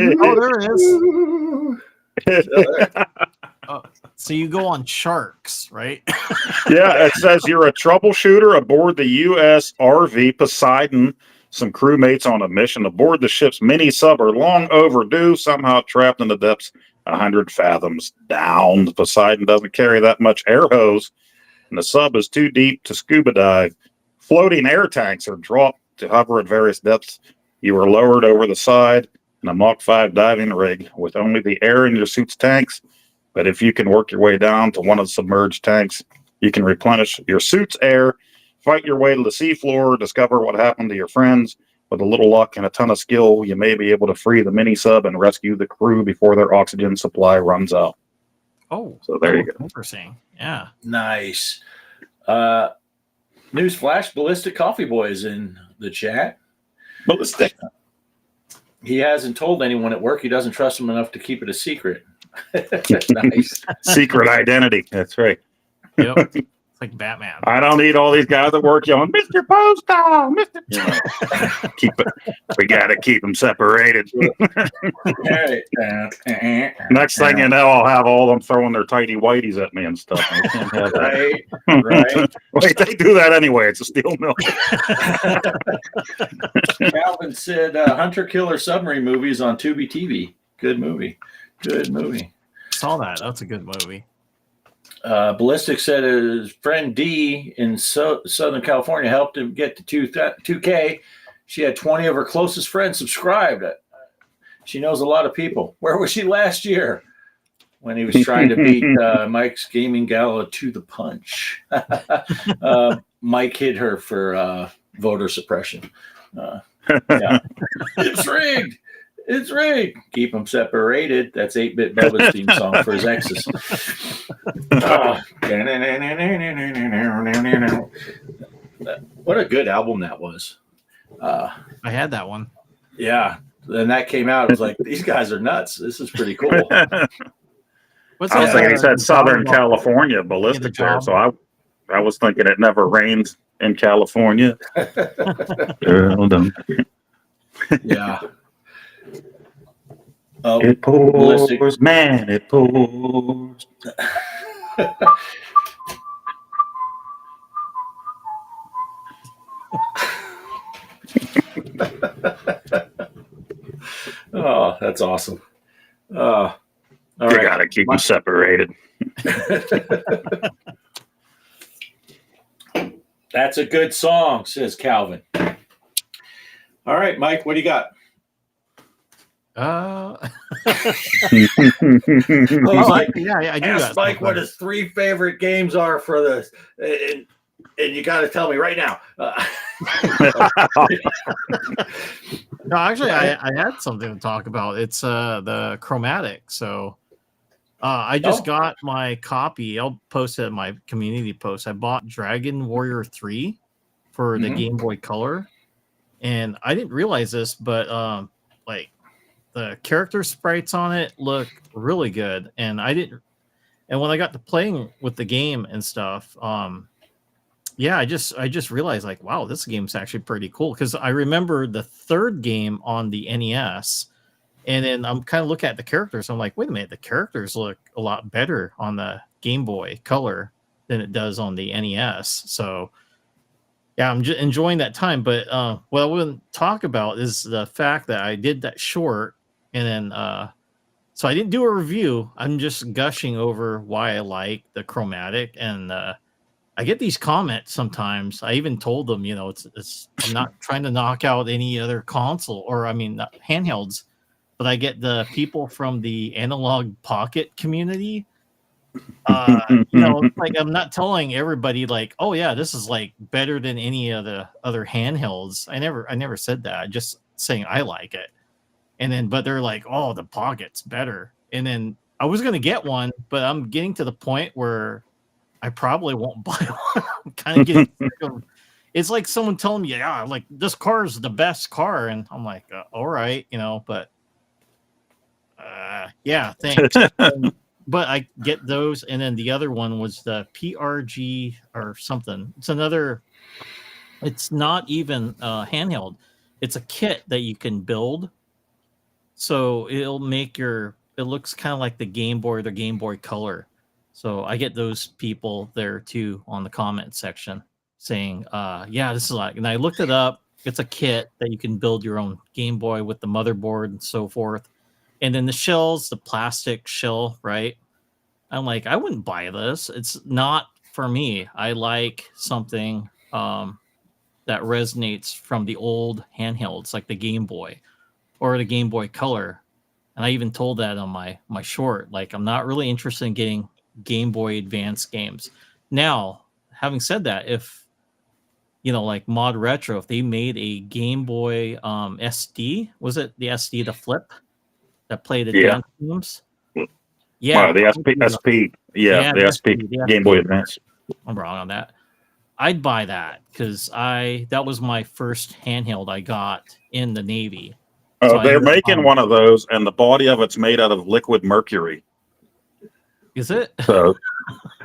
is. So you go on Sharks, right? Yeah, it says you're a troubleshooter aboard the U.S. RV Poseidon. Some crewmates on a mission aboard the ship's mini sub are long overdue, somehow trapped in the depths 100 fathoms down. The Poseidon doesn't carry that much air hose, and the sub is too deep to scuba dive. Floating air tanks are dropped to hover at various depths. You are lowered over the side in a Mach 5 diving rig with only the air in your suit's tanks. But if you can work your way down to one of the submerged tanks, you can replenish your suit's air, fight your way to the seafloor, discover what happened to your friends. With a little luck and a ton of skill, you may be able to free the mini sub and rescue the crew before their oxygen supply runs out. Oh, so there you go. Interesting. Yeah. Nice. Newsflash, Ballistic Coffee Boy is in the chat. Ballistic. He hasn't told anyone at work. He doesn't trust them enough to keep it a secret. Nice. Secret identity. That's right. Yep. It's like Batman. I don't need all these guys at work yelling, Mr. Poestyle, Mr. Keep it. We got to keep them separated. Next thing you know, I'll have all of them throwing their tidy whities at me and stuff. I can't have that. Right. Wait, they do that anyway. It's a steel mill. Calvin said Hunter Killer Submarine movies on Tubi TV. Good movie. saw that. That's a good movie. Ballistic said his friend D in Southern California helped him get to 2K. She had 20 of her closest friends subscribed. She knows a lot of people. Where was she last year when he was trying to beat Mike's Gaming Gala to the punch? Mike hit her for voter suppression. Yeah. It's rigged. It's rigged. Keep them separated. That's 8-Bit Bubba's theme song for his exes. What a good album that was. I had that one. Yeah. Then that came out. It was like, these guys are nuts. This is pretty cool. What's I was that, thinking he said Southern song about- California ballistic there, so I was thinking it never rains in California. Girl, don't. Yeah. Oh, It pours, Ballistic. man, it pours. Oh, that's awesome. All You right. gotta keep them separated. That's a good song, says Calvin. All right, Mike, what do you got? He's like, yeah, I do ask got Mike something. what his 3 favorite games are for this, and you got to tell me right now. No, actually, I had something to talk about. It's the chromatic. So I just got my copy. I'll post it in my community post. I bought Dragon Warrior 3 for the Game Boy Color, and I didn't realize this, but like the character sprites on it look really good, and I didn't. And when I got to playing with the game and stuff, yeah, I just realized like, wow, this game's actually pretty cool, because I remember the third game on the NES, and then I'm kind of looking at the characters. I'm like, wait a minute, the characters look a lot better on the Game Boy Color than it does on the NES. So yeah, I'm just enjoying that time. But what I wouldn't talk about is the fact that I did that short, and then so I didn't do a review. I'm just gushing over why I like the chromatic, and I get these comments sometimes. I even told them, you know, it's I'm not trying to knock out any other console, or I mean not handhelds, but I get the people from the analog pocket community. You know, like I'm not telling everybody like, oh yeah, this is like better than any of the other handhelds. I never said that. I'm just saying I like it. And then, but they're like, oh, the pocket's better. And then I was gonna get one, but I'm getting to the point where I probably won't buy one. I'm kind of getting sick of, it's like someone telling me, yeah, like this car is the best car, and I'm like, all right, you know, but yeah, thanks. But I get those, and then the other one was the PRG or something. It's another. It's not even handheld. It's a kit that you can build. So it'll make your. It looks kind of like the Game Boy or the Game Boy Color. So I get those people there too on the comment section saying, yeah, this is like, and I looked it up. It's a kit that you can build your own Game Boy with the motherboard and so forth. And then the shells, the plastic shell, right? I'm like, I wouldn't buy this. It's not for me. I like something that resonates from the old handhelds, like the Game Boy or the Game Boy Color. And I even told that on my short, like, I'm not really interested in getting Game Boy Advance games. Now, having said that, if you know, like Mod Retro, if they made a Game Boy SD, was it the SD, the flip that played advanced games? Yeah, the SP, the SP Game Boy Advance. I'm wrong on that. I'd buy that because that was my first handheld I got in the Navy. So they're making one of those, and the body of it's made out of liquid mercury. Is it? So,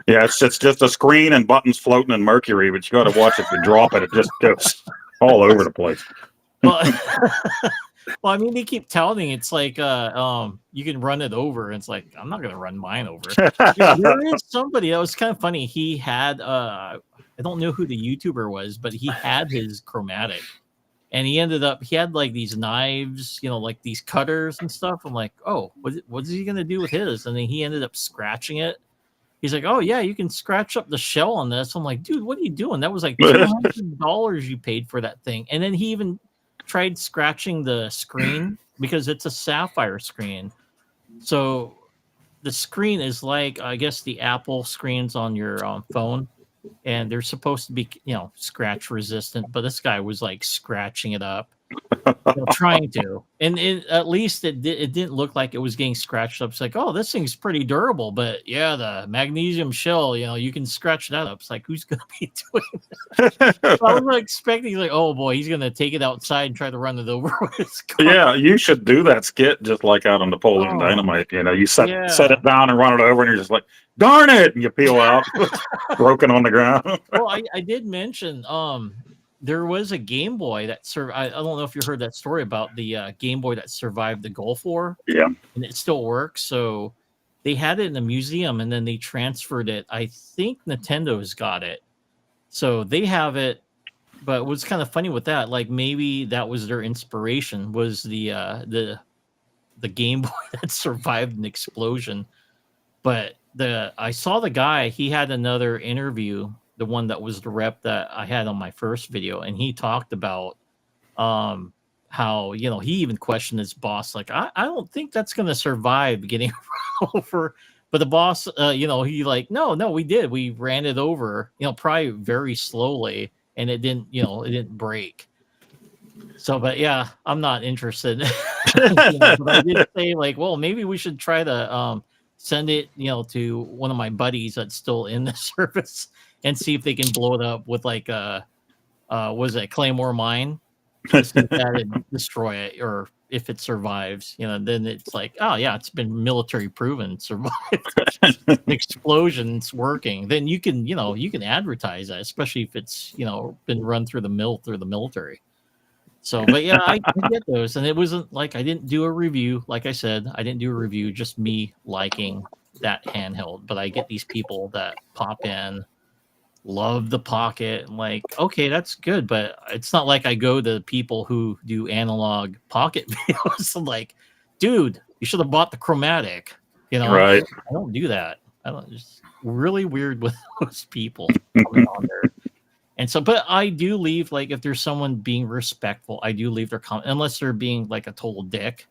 yeah, it's just a screen and buttons floating in mercury, but you got to watch if you drop it; it just goes all over the place. Well, well, I mean, they keep telling it's like you can run it over. And it's like, I'm not gonna run mine over. There is somebody that was kind of funny. He had I don't know who the YouTuber was, but he had his chromatic, and he had like these knives, like these cutters and stuff. I'm like, oh, what is he gonna do with his? And then he ended up scratching it. He's like, oh yeah, you can scratch up the shell on this. I'm like, dude, what are you doing? That was like $200 you paid for that thing. And then he even tried scratching the screen because it's a sapphire screen. So the screen is like, I guess, the Apple screens on your phone, and they're supposed to be, scratch resistant. But this guy was like scratching it up, trying to, and at least it didn't look like it was getting scratched up. It's like, oh, this thing's pretty durable, but yeah, the magnesium shell, you can scratch that up. It's like, who's gonna be doing that? So I was expecting, like, oh boy, he's gonna take it outside and try to run it over with his car. Yeah, you should do that skit just like out on Napoleon Dynamite. You set it down and run it over, and you're just like, darn it, and you peel out, broken on the ground. Well, I did mention there was a Game Boy that I don't know if you heard that story about the Game Boy that survived the Gulf War. Yeah. And it still works. So they had it in a museum, and then they transferred it. I think Nintendo's got it. So they have it. But what's kind of funny with that, like maybe that was their inspiration, was the Game Boy that survived an explosion. But I saw the guy, he had another interview, the one that was the rep that I had on my first video, and he talked about how, he even questioned his boss, like, I don't think that's going to survive getting over. But the boss, he like, no, we did. We ran it over, probably very slowly, and it didn't break. So, but yeah, I'm not interested. But I did say, like, well, maybe we should try to send it, to one of my buddies that's still in the service, and see if they can blow it up with like was it Claymore mine, just and destroy it, or if it survives, then it's like, oh yeah, it's been military proven, survived an explosion, it's working. Then you can advertise that, especially if it's been run through the military. So, but yeah, I get those, and it wasn't like I didn't do a review. Like I said, I didn't do a review, just me liking that handheld. But I get these people that pop in, love the Pocket, and like, okay, that's good, but it's not like I go to people who do analog Pocket videos. I'm like, dude, you should have bought the Chromatic. Right? I don't do that. I don't. Just really weird with those people coming on there. And so, but I do leave, like, if there's someone being respectful, I do leave their comment, unless they're being like a total dick,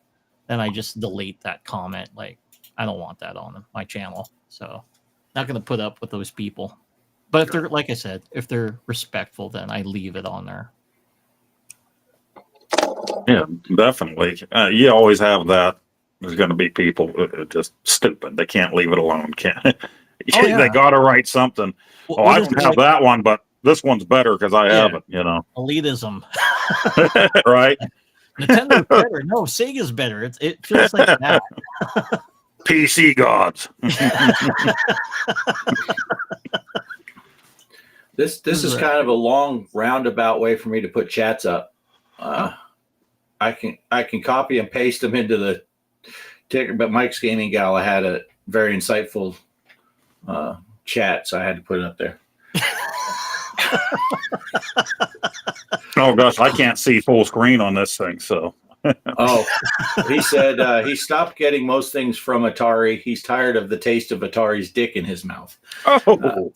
then I just delete that comment. Like, I don't want that on my channel. So, not going to put up with those people. But if they're, like I said, if they're respectful, then I leave it on there. Yeah, definitely. You always have that. There's going to be people just stupid. They can't leave it alone. They got to write something. Well, I don't have that one, but this one's better because I have it, Elitism. Right? Nintendo's better. No, Sega's better. It feels like that. PC gods. This is kind of a long roundabout way for me to put chats up. I can copy and paste them into the ticker, but Mike's Gaming Gala had a very insightful chat, so I had to put it up there. Oh gosh, I can't see full screen on this thing, so. He said he stopped getting most things from Atari. He's tired of the taste of Atari's dick in his mouth. You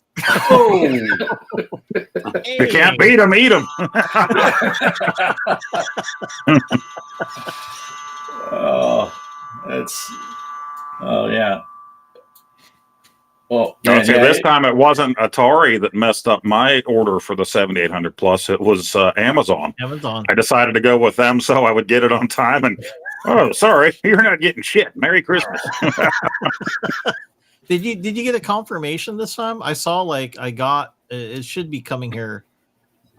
can't beat them, eat them. Yeah. Well, this time it wasn't Atari that messed up my order for the 7800 Plus. It was Amazon. I decided to go with them so I would get it on time. And sorry, you're not getting shit. Merry Christmas. Did you get a confirmation this time? I saw I got it should be coming here.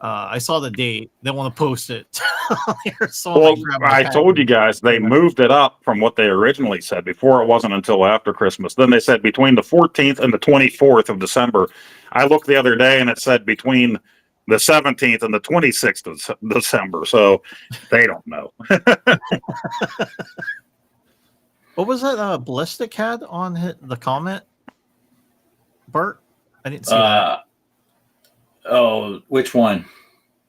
I saw the date. They want to post it. So I told you guys they moved it up from what they originally said. Before, it wasn't until after Christmas. Then they said between the 14th and the 24th of December. I looked the other day and it said between the 17th and the 26th of December. So they don't know. What was that Ballistic had on the comment, Bart? I didn't see that. Oh, which one?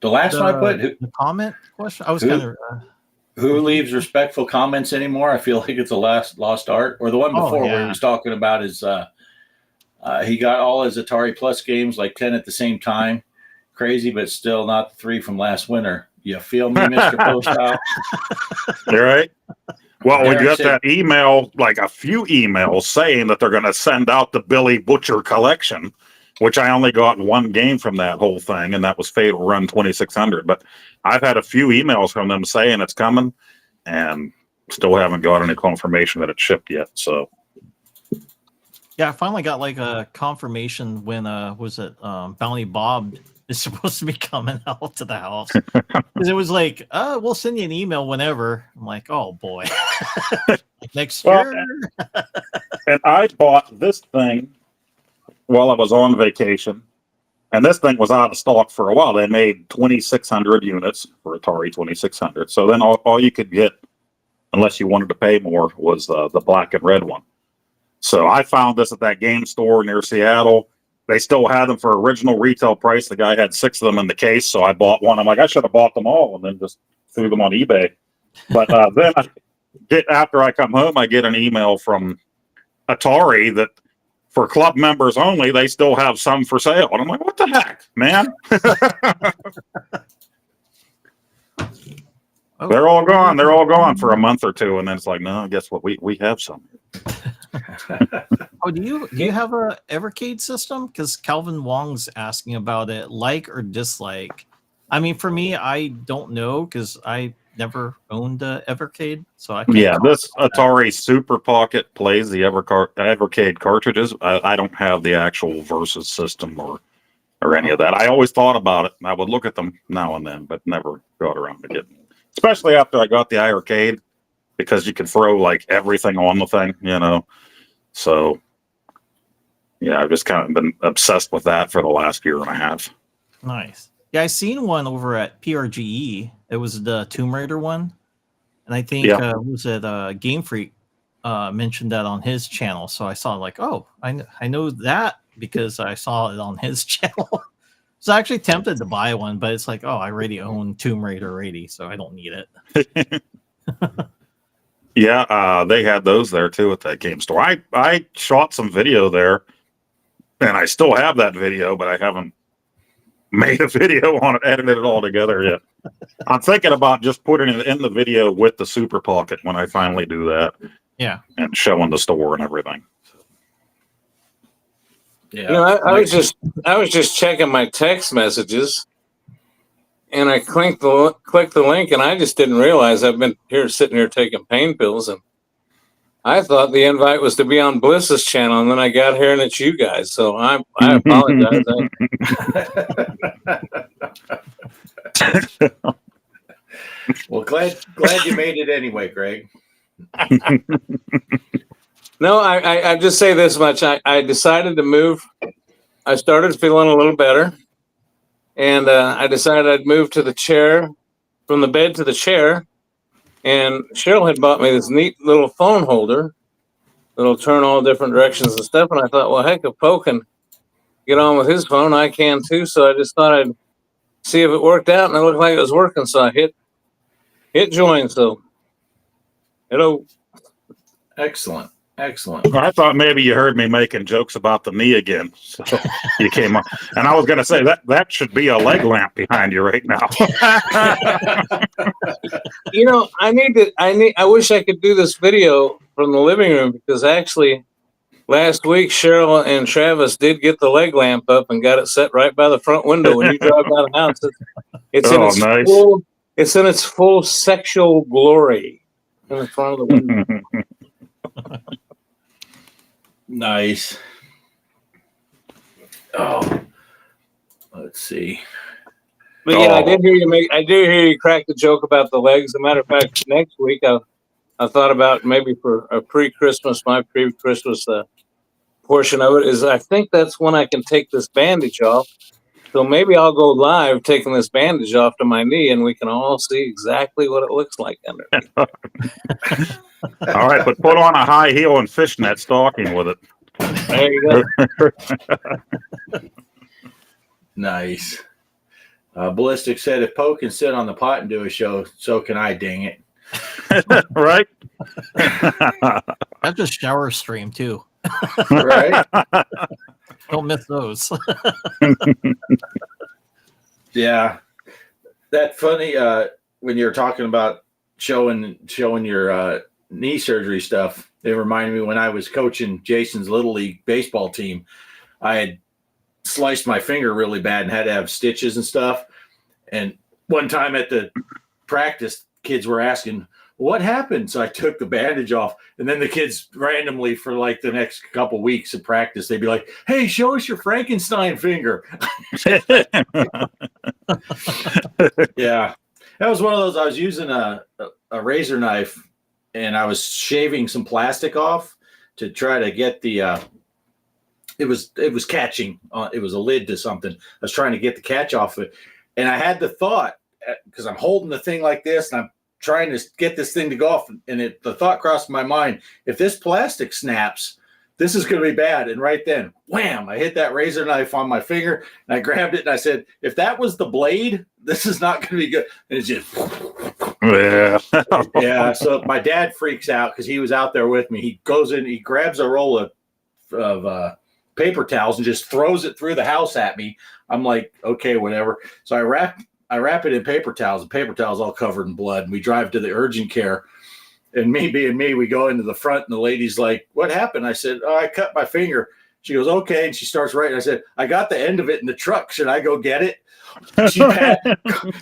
The last one I put. The comment question. I was Who? kind of. Who leaves respectful comments anymore? I feel like it's a lost art. Or the one before where he was talking about his he got all his Atari Plus games, like 10 at the same time. Crazy, but still not the 3 from last winter. You feel me, Mr. Poestyle? You're right. Well, we Eric got said- that email, like a few emails saying that they're going to send out the Billy Butcher collection, which I only got one game from that whole thing, and that was Fatal Run 2600. But I've had a few emails from them saying it's coming, and still haven't got any confirmation that it's shipped yet. So, Yeah, I finally got like a confirmation when Bounty Bob is supposed to be coming out to the house. Because it was like, we'll send you an email whenever. I'm like, oh boy. Next year. And I bought this thing while I was on vacation, and this thing was out of stock for a while. They made 2,600 units for Atari 2600. So then all you could get, unless you wanted to pay more, was the black and red one. So I found this at that game store near Seattle. They still had them for original retail price. The guy had 6 of them in the case, so I bought one. I'm like, I should have bought them all and then just threw them on eBay. But then after I come home, I get an email from Atari that for club members only, they still have some for sale. And I'm like, what the heck, man? They're all gone. They're all gone for a month or two. And then it's like, no, guess what? We have some. Oh, do you have a Evercade system? Because Calvin Wong's asking about it. Like or dislike? I mean, for me, I don't know because I never owned a Evercade, so I can't this Atari Super Pocket plays the Evercade cartridges. I don't have the actual Versus system or any of that. I always thought about it, and I would look at them now and then, but never got around to getting them. Especially after I got the iArcade, because you could throw like everything on the thing, you know. So, yeah, I've just kind of been obsessed with that for the last year and a half. Nice. Yeah, I seen one over at PRGE. It was the Tomb Raider one, and I think Game Freak mentioned that on his channel. So I saw like, oh, I know that because I saw it on his channel. So I actually tempted to buy one, but it's like, oh, I already own Tomb Raider already, so I don't need it. Yeah, they had those there too at that game store. I shot some video there, and I still have that video, but I haven't made a video on it, edited it all together yet. I'm thinking about just putting it in the video with the Super Pocket when I finally do that. Yeah, and showing the store and everything. Yeah, you know, I was just checking my text messages, and I clicked the link, and I just didn't realize I've been sitting here taking pain pills, and I thought the invite was to be on Bliss's channel, and then I got here and it's you guys. So I apologize. Well, glad you made it anyway, Greg. No, I just say this much. I decided to move. I started feeling a little better, and I decided I'd move to the chair, from the bed to the chair. And Cheryl had bought me this neat little phone holder that'll turn all different directions and stuff. And I thought, well, heck, if Poe can get on with his phone, I can too. So I just thought I'd see if it worked out, and it looked like it was working. So I hit join. So hello. Excellent. Excellent. I thought maybe you heard me making jokes about the knee again. So you came on. And I was going to say that should be a leg lamp behind you right now. You know, I wish I could do this video from the living room, because actually last week Cheryl and Travis did get the leg lamp up and got it set right by the front window. When you drive by the house, it's in its full sexual glory in the front of the window. Nice. Oh, let's see. But yeah, I did hear you crack the joke about the legs. As a matter of fact, next week I thought about maybe for a my pre-Christmas portion of it is, I think that's when I can take this bandage off. So maybe I'll go live taking this bandage off to my knee, and we can all see exactly what it looks like underneath. All right, but put on a high heel and fishnet stocking with it. There you go. Nice. Ballistic said, if Poe can sit on the pot and do a show, so can I, dang it. Right? That's a shower stream too. Right? Don't miss those. Yeah. That funny, when you're talking about showing your knee surgery stuff, it reminded me when I was coaching Jason's Little League baseball team, I had sliced my finger really bad and had to have stitches and stuff. And one time at the practice, kids were asking, what happened? So I took the bandage off, and then the kids randomly for like the next couple weeks of practice, they'd be like, hey, show us your Frankenstein finger. Yeah. That was one of those. I was using a razor knife, and I was shaving some plastic off to try to get the it was catching. It was a lid to something. I was trying to get the catch off it, and I had the thought, because I'm holding the thing like this, and I'm trying to get this thing to go off, and the thought crossed my mind: if this plastic snaps, this is going to be bad. And right then, wham! I hit that razor knife on my finger, and I grabbed it, and I said, "If that was the blade, this is not going to be good." And it's just, Yeah. yeah. So my dad freaks out because he was out there with me. He goes in, he grabs a roll of paper towels and just throws it through the house at me. I'm like, okay, whatever. So I wrap it in paper towels. The paper towels all covered in blood. And we drive to the urgent care. And me being me, we go into the front, and the lady's like, what happened? I said, oh, I cut my finger. She goes, okay. And she starts writing. I said, I got the end of it in the truck. Should I go get it?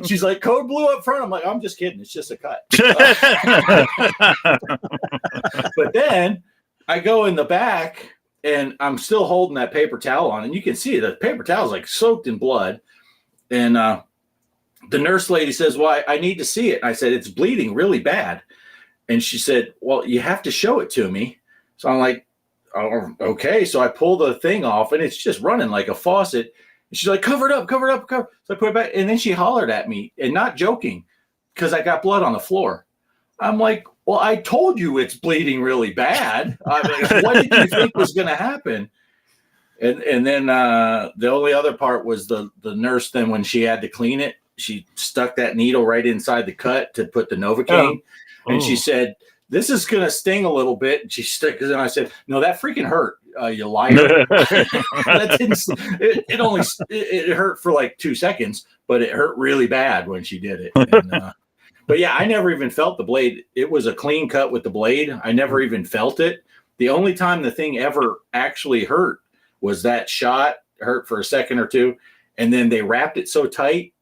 She's like, code blue up front. I'm like, I'm just kidding. It's just a cut. But then I go in the back, and I'm still holding that paper towel on. And you can see the paper towel is like soaked in blood. And the nurse lady says, well, I need to see it. I said, it's bleeding really bad. And she said, well, you have to show it to me. So I'm like, oh, okay. So I pull the thing off, and it's just running like a faucet. And she's like, cover it up. So I put it back. And then she hollered at me, and not joking, because I got blood on the floor. I'm like, well, I told you it's bleeding really bad. I mean, what did you think was going to happen? And then the only other part was the nurse, then when she had to clean it, she stuck that needle right inside the cut to put the Novocaine. Oh. And she said, this is going to sting a little bit. And she stuck it. And I said, no, that freaking hurt, you liar. That didn't, it hurt for like 2 seconds, but it hurt really bad when she did it. And, but yeah, I never even felt the blade. It was a clean cut with the blade. I never even felt it. The only time the thing ever actually hurt was that shot, hurt for a second or two. And then they wrapped it so tight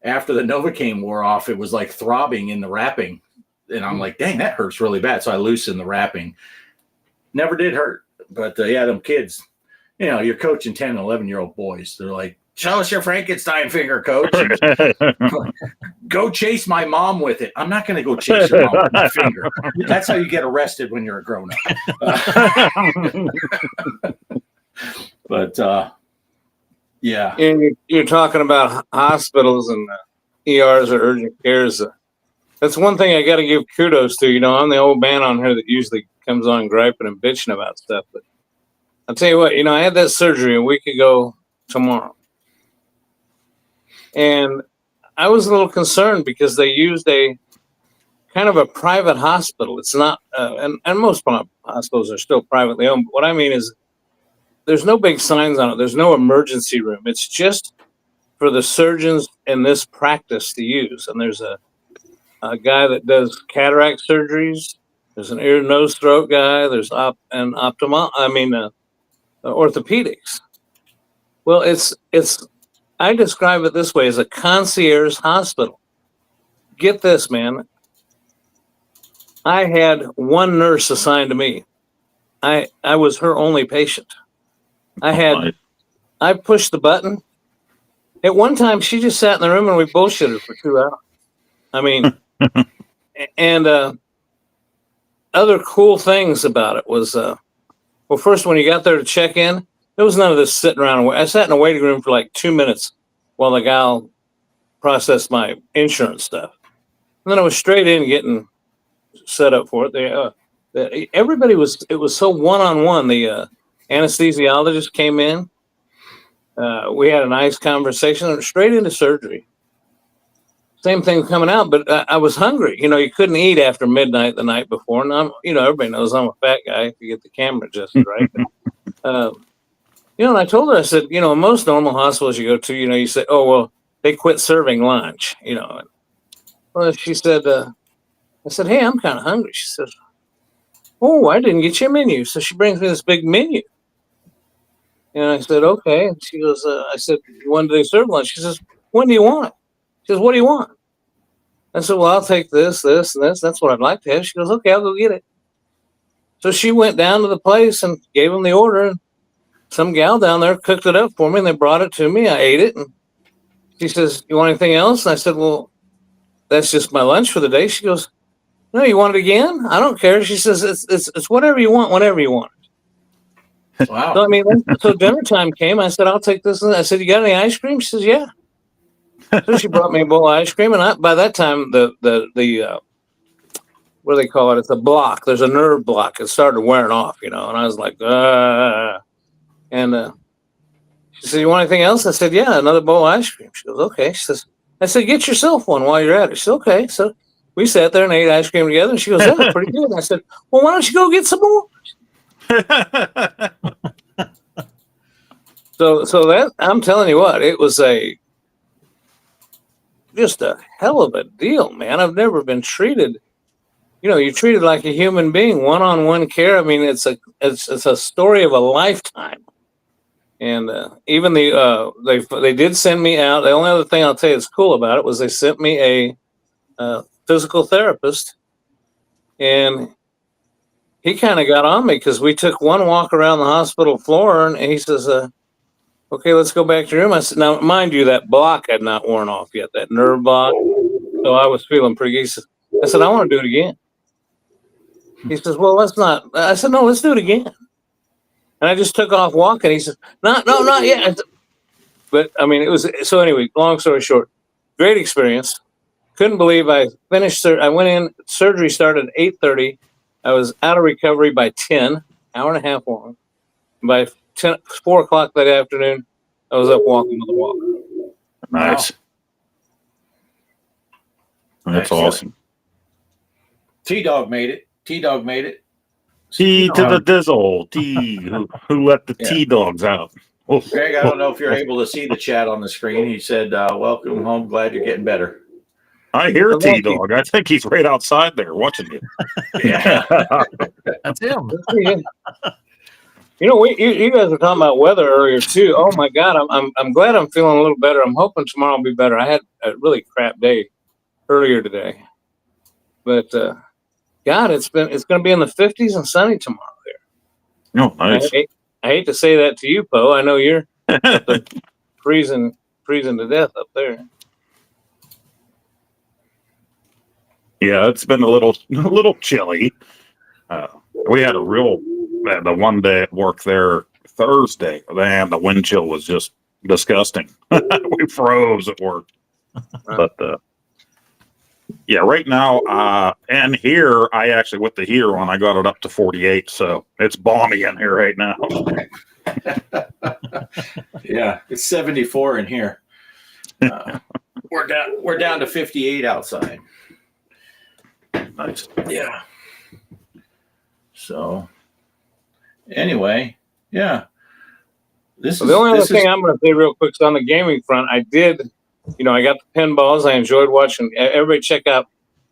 after the Novocaine wore off, it was like throbbing in the wrapping. And I'm like, dang, that hurts really bad. So I loosened the wrapping. Never did hurt. But yeah, them kids, you're coaching 10 and 11-year-old boys. They're like, show us your Frankenstein finger, coach. Go chase my mom with it. I'm not going to go chase your mom with my finger. That's how you get arrested when you're a grown up. But yeah. And you're talking about hospitals and ERs or urgent cares. That's one thing I got to give kudos to. I'm the old man on here that usually comes on griping and bitching about stuff. But I'll tell you what, I had that surgery a week ago tomorrow. And I was a little concerned because they used a kind of a private hospital. It's not, and most hospitals are still privately owned. But what I mean is there's no big signs on it. There's no emergency room. It's just for the surgeons in this practice to use. And there's a guy that does cataract surgeries. There's an ear, nose, throat guy. There's orthopedics. Well, it's. I describe it this way as a concierge hospital. Get this, man. I had one nurse assigned to me. I was her only patient. I pushed the button. At one time, she just sat in the room and we bullshitted for 2 hours. I mean, and other cool things about it was, first, when you got there to check in, there was none of this sitting around. I sat in a waiting room for like 2 minutes while the gal processed my insurance stuff. And then I was straight in getting set up for it. It was so one-on-one. The anesthesiologist came in. We had a nice conversation, straight into surgery. same thing coming out, but I was hungry. You know, you couldn't eat after midnight the night before. And everybody knows I'm a fat guy if you get the camera adjusted right. And I told her, I said, in most normal hospitals you go to, you say, oh, well, they quit serving lunch, Well, she said, I said, hey, I'm kind of hungry. She says, oh, I didn't get your menu. So she brings me this big menu. And I said, okay. And she goes, I said, when do they serve lunch? She says, when do you want it? She says, what do you want? I said, well, I'll take this, this, and this. That's what I'd like to have. She goes, okay, I'll go get it. So she went down to the place and gave them the order. And some gal down there cooked it up for me, and they brought it to me. I ate it. And she says, you want anything else? And I said, well, that's just my lunch for the day. She goes, no, you want it again? I don't care. She says, it's whatever you want, whenever you want it. Wow. So dinner time came. I said, I'll take this. And I said, you got any ice cream? She says, yeah. So she brought me a bowl of ice cream, and by that time the what do they call it? It's a block. There's a nerve block. It started wearing off, and I was like, And she said, you want anything else? I said, yeah, another bowl of ice cream. She goes, okay. She says, I said, get yourself one while you're at it. She said, okay. So we sat there and ate ice cream together, and she goes, yeah, pretty good. And I said, well, why don't you go get some more? So that, I'm telling you what, it was just a hell of a deal, man. I've never been treated, you're treated like a human being, one-on-one care. I mean, it's a story of a lifetime. And even they did send me out. The only other thing I'll tell you that's cool about it was they sent me a physical therapist, and he kind of got on me because we took one walk around the hospital floor, and he says, okay, let's go back to your room. I said, now, mind you, that block had not worn off yet, that nerve block. So I was feeling pretty good. I said, I want to do it again. He says, well, let's not. I said, no, let's do it again. And I just took off walking. He says, no, not yet. But, I mean, it was, so anyway, long story short, great experience. Couldn't believe I finished, I went in, surgery started at 8:30. I was out of recovery by 10, hour and a half long. By 4 o'clock that afternoon, I was up walking on the walk. Nice. Wow. That's awesome. T-Dog made it. T-Dog made it. T to the dizzle. T who let the T-Dogs out. Oh. Greg, I don't know if you're able to see the chat on the screen. He said, welcome home. Glad you're getting better. I hear T-Dog. I think he's right outside there watching you. Yeah. That's him. You guys were talking about weather earlier too. Oh my God, I'm glad I'm feeling a little better. I'm hoping tomorrow will be better. I had a really crap day earlier today, but God, it's going to be in the 50s and sunny tomorrow here. Oh, nice. I hate to say that to you, Poe. I know you're freezing to death up there. Yeah, it's been a little chilly. We had the one day at work there Thursday, man, the wind chill was just disgusting. We froze at work. But yeah, right now, and here, I actually, with the heater on, I got it up to 48, so it's balmy in here right now. Yeah, it's 74 in here. We're down to 58 outside. Nice. Yeah. So, anyway, yeah. The only other thing I'm going to say real quick is on the gaming front, I did, I got the pinballs. I enjoyed watching. Everybody check out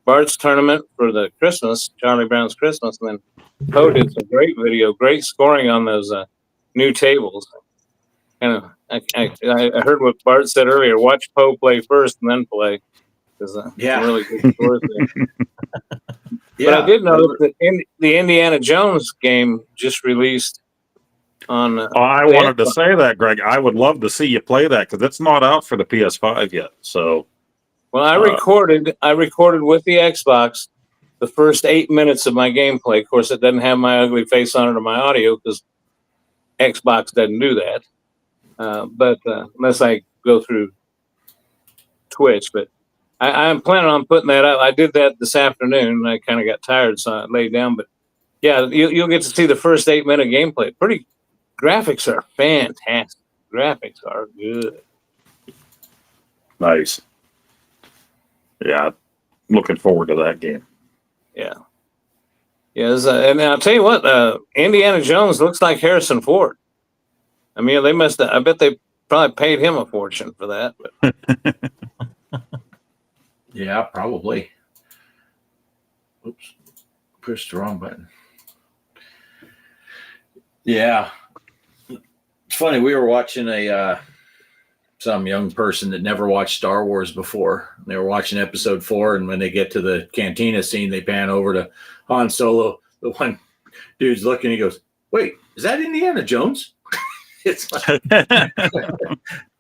Bart's tournament for the Christmas, Charlie Brown's Christmas. And then Poe did some great video, great scoring on those new tables. And I heard what Bart said earlier, watch Poe play first and then play. Yeah. Really good scores there. But I did notice that the Indiana Jones game just released on. I wanted to say that, Greg. I would love to see you play that because it's not out for the PS5 yet. So, well, I recorded with the Xbox the first 8 minutes of my gameplay. Of course, it doesn't have my ugly face on it or my audio because Xbox doesn't do that. But unless I go through Twitch, but. I'm planning on putting that out. I did that this afternoon. I kind of got tired, so I laid down. But yeah, you'll get to see the first 8 minute gameplay. Graphics are fantastic. Graphics are good. Nice. Yeah, looking forward to that game. Yeah. Yes, and I'll tell you what, Indiana Jones looks like Harrison Ford. I mean, they must. I bet they probably paid him a fortune for that. But. Yeah, probably. Oops, pushed the wrong button. Yeah, it's funny. We were watching some young person that never watched Star Wars before. They were watching Episode 4, and when they get to the cantina scene, they pan over to Han Solo. The one dude's looking. He goes, "Wait, is that Indiana Jones?" It's like,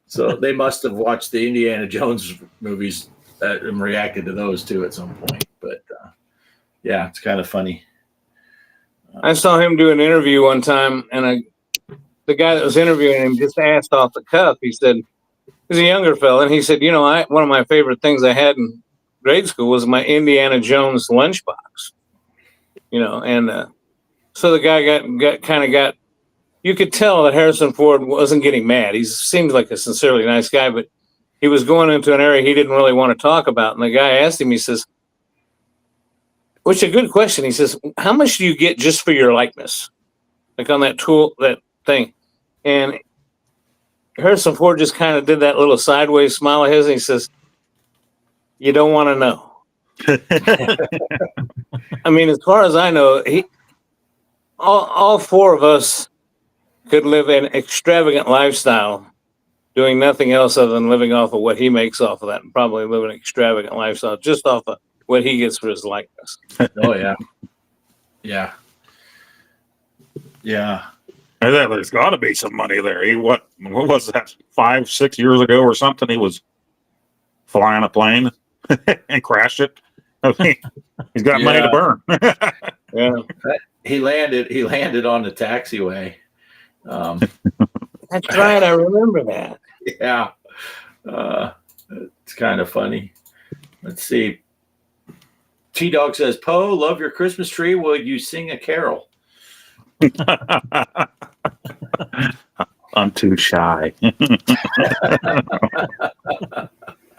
so they must have watched the Indiana Jones movies and reacted to those too at some point. But yeah, it's kind of funny. I saw him do an interview one time, and the guy that was interviewing him just asked off the cuff. He said, he's a younger fella, and he said, one of my favorite things I had in grade school was my Indiana Jones lunchbox. And so the guy got. You could tell that Harrison Ford wasn't getting mad. He seemed like a sincerely nice guy, but he was going into an area he didn't really want to talk about. And the guy asked him, he says, which is a good question. He says, how much do you get just for your likeness? Like on that thing. And Harrison Ford just kind of did that little sideways smile of his, and he says, you don't want to know. I mean, as far as I know, all four of us could live an extravagant lifestyle doing nothing else other than living off of what he makes off of that, and probably live an extravagant lifestyle just off of what he gets for his likeness. Oh, yeah. Yeah. Yeah. There's got to be some money there. What was that, 5-6 years ago or something? He was flying a plane and crashed it. I mean, he's got money to burn. Yeah. He landed on the taxiway. That's right. I remember that. Yeah. It's kind of funny. Let's see. T-Dog says, Poe, love your Christmas tree. Will you sing a carol? I'm too shy.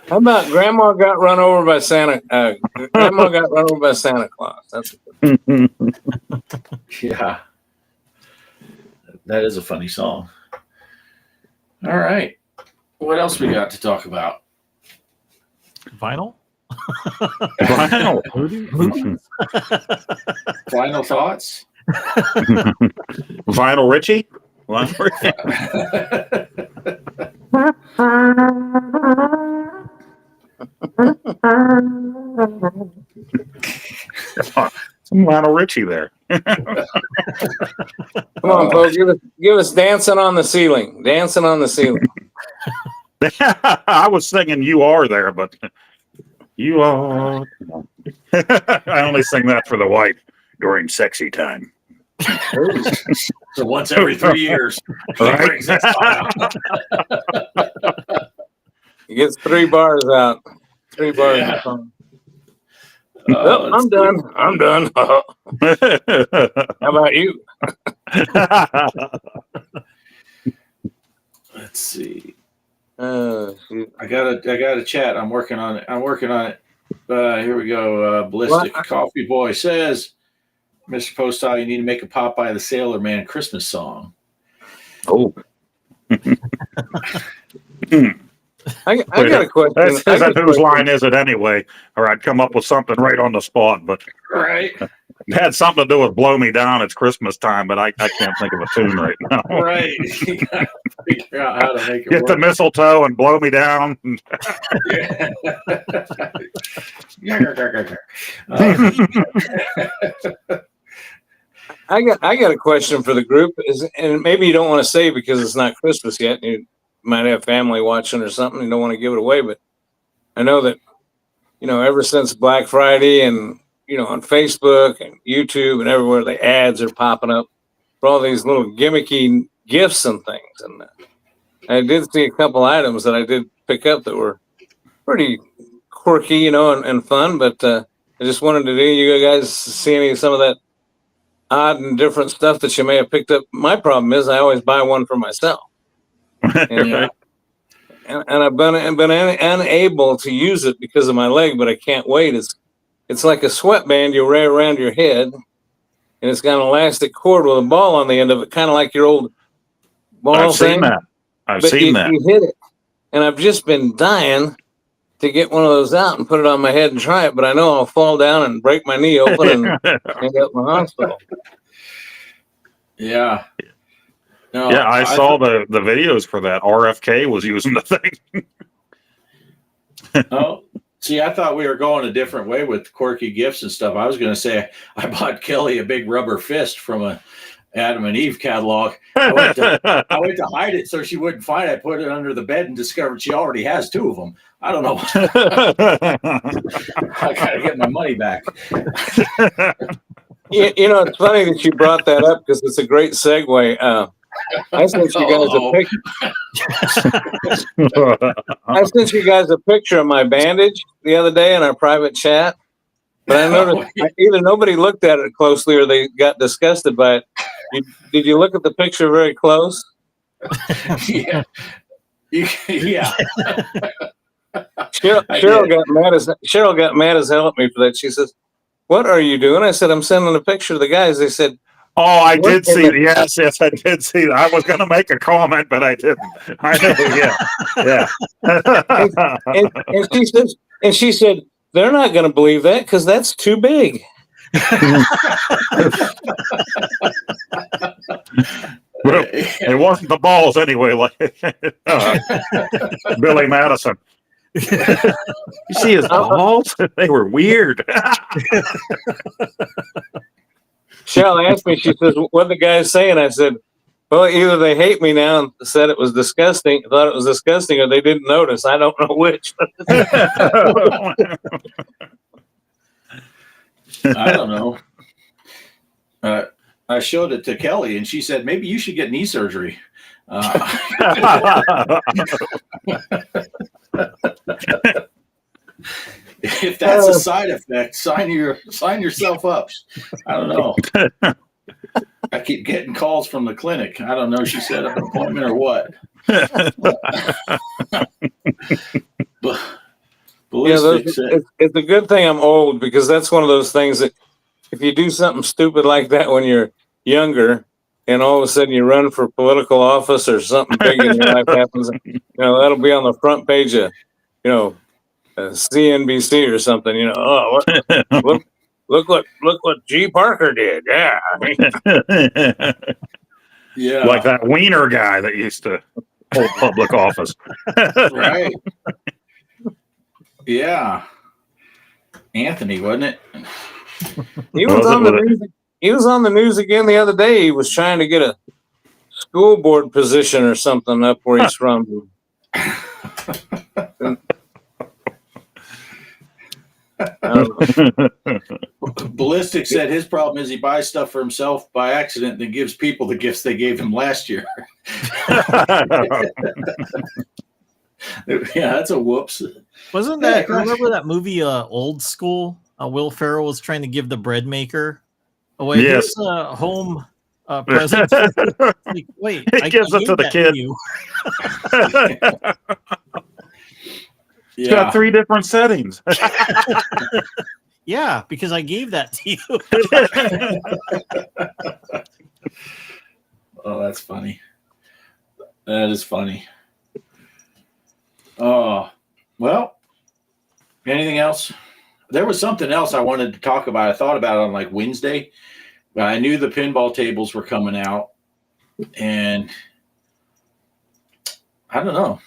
How about Grandma got run over by Santa? Grandma got run over by Santa Claus. That's yeah. That is a funny song. All right. What else we got to talk about? Vinyl? Vinyl. Final thoughts? Vinyl Richie? Some Lionel Richie there. Come on, folks, give us dancing on the ceiling. Dancing on the ceiling. I was singing "You Are" there, but you are. I only sing that for the wife during sexy time. So once every 3 years, Right? He gets 3 bars out. 3 bars Yeah. out. I'm done. I'm done. How about you? Let's see. Shoot. I got a chat. I'm working on it. Here we go. Ballistic Coffee Boy says, Mr. Poestyle, you need to make a Popeye the Sailor Man Christmas song. Oh. I got a question. Whose line is it anyway? Or I'd come up with something right on the spot, but Right. it had something to do with "Blow Me Down." It's Christmas time, but I can't think of a tune right now. Right. You gotta figure out how to make it Get the work. mistletoe and blow me down. I got a question for the group. And maybe you don't want to say because it's not Christmas yet. You might have family watching or something. You don't want to give it away, but I know that ever since Black Friday and on Facebook and YouTube and everywhere, the ads are popping up for all these little gimmicky gifts and things. And I did see a couple items that I did pick up that were pretty quirky, and fun. But I just wanted to do you guys see some of that odd and different stuff that you may have picked up. My problem is I always buy one for myself. And, and I've been unable to use it because of my leg, but I can't wait. It's like a sweatband you wear around your head, and it's got an elastic cord with a ball on the end of it, kind of like your old ball I've seen thing. that. I've But seen that. you hit it, and I've just been dying to get one of those out and put it on my head and try it, but I know I'll fall down and break my knee open and end up in the hospital. Yeah. No, Yeah, I saw the videos for that. RFK was using the thing. Oh, see, I thought we were going a different way with quirky gifts and stuff. I was going to say I bought Kelly a big rubber fist from a Adam and Eve catalog. I went to hide it so she wouldn't find it. I put it under the bed and discovered she already has 2 of them. I don't know. I got to get my money back. You know, it's funny that you brought that up because it's a great segue. I sent you guys a picture. I sent you guys a picture of my bandage the other day in our private chat, but I noticed either nobody looked at it closely or they got disgusted by it. Did you look at the picture very close? Yeah. Yeah. Cheryl got mad as hell at me for that. She says, "What are you doing?" I said, "I'm sending a picture of the guys." They said, "Oh, I did see that. Yes, I did see that. I was going to make a comment, but I didn't. I know. Yeah. And she said, "They're not going to believe that because that's too big." Well, it wasn't the balls anyway, like Billy Madison. You see his balls? They were weird. Cheryl asked me, she says, "What the guys saying?" I said, "Well, either they hate me now and said it was disgusting, thought it was disgusting, or they didn't notice. I don't know which." I don't know. I showed it to Kelly, and she said, "Maybe you should get knee surgery." If that's a side effect, sign yourself up. I don't know. I keep getting calls from the clinic. I don't know. She set up an appointment or what. But it's a good thing I'm old because that's one of those things that if you do something stupid like that when you're younger and all of a sudden you run for political office or something big in your life happens, that'll be on the front page of, CNBC or something, oh, look what G. Parker did. Yeah. Yeah. Like that Wiener guy that used to hold public office. Right. Yeah. Anthony, wasn't it? He was on the news again the other day. He was trying to get a school board position or something up where he's from. Ballistic said his problem is he buys stuff for himself by accident and then gives people the gifts they gave him last year. Yeah, that's a whoops. Wasn't that, remember that movie Old School? Will Ferrell was trying to give the bread maker away. Yes. Here's a home present. Like, wait, he gives it to the kid. It's got 3 different settings. Yeah, because I gave that to you. Oh, that's funny. That is funny. Oh, well, anything else? There was something else I wanted to talk about. I thought about it on like Wednesday. But I knew the pinball tables were coming out. And I don't know.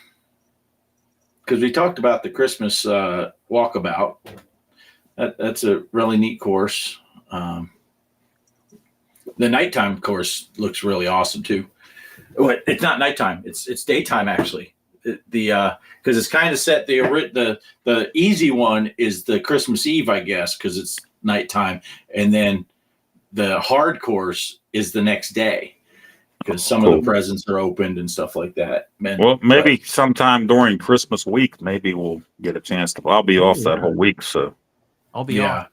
Because we talked about the Christmas walkabout. That's a really neat course. The nighttime course looks really awesome too. It's not nighttime. It's daytime actually. Because it's kind of set. The easy one is the Christmas Eve, I guess, because it's nighttime, and then the hard course is the next day because some of the presents are opened and stuff like that. Well, maybe sometime during Christmas week, maybe we'll get a chance to. I'll be off that whole week, so I'll be on.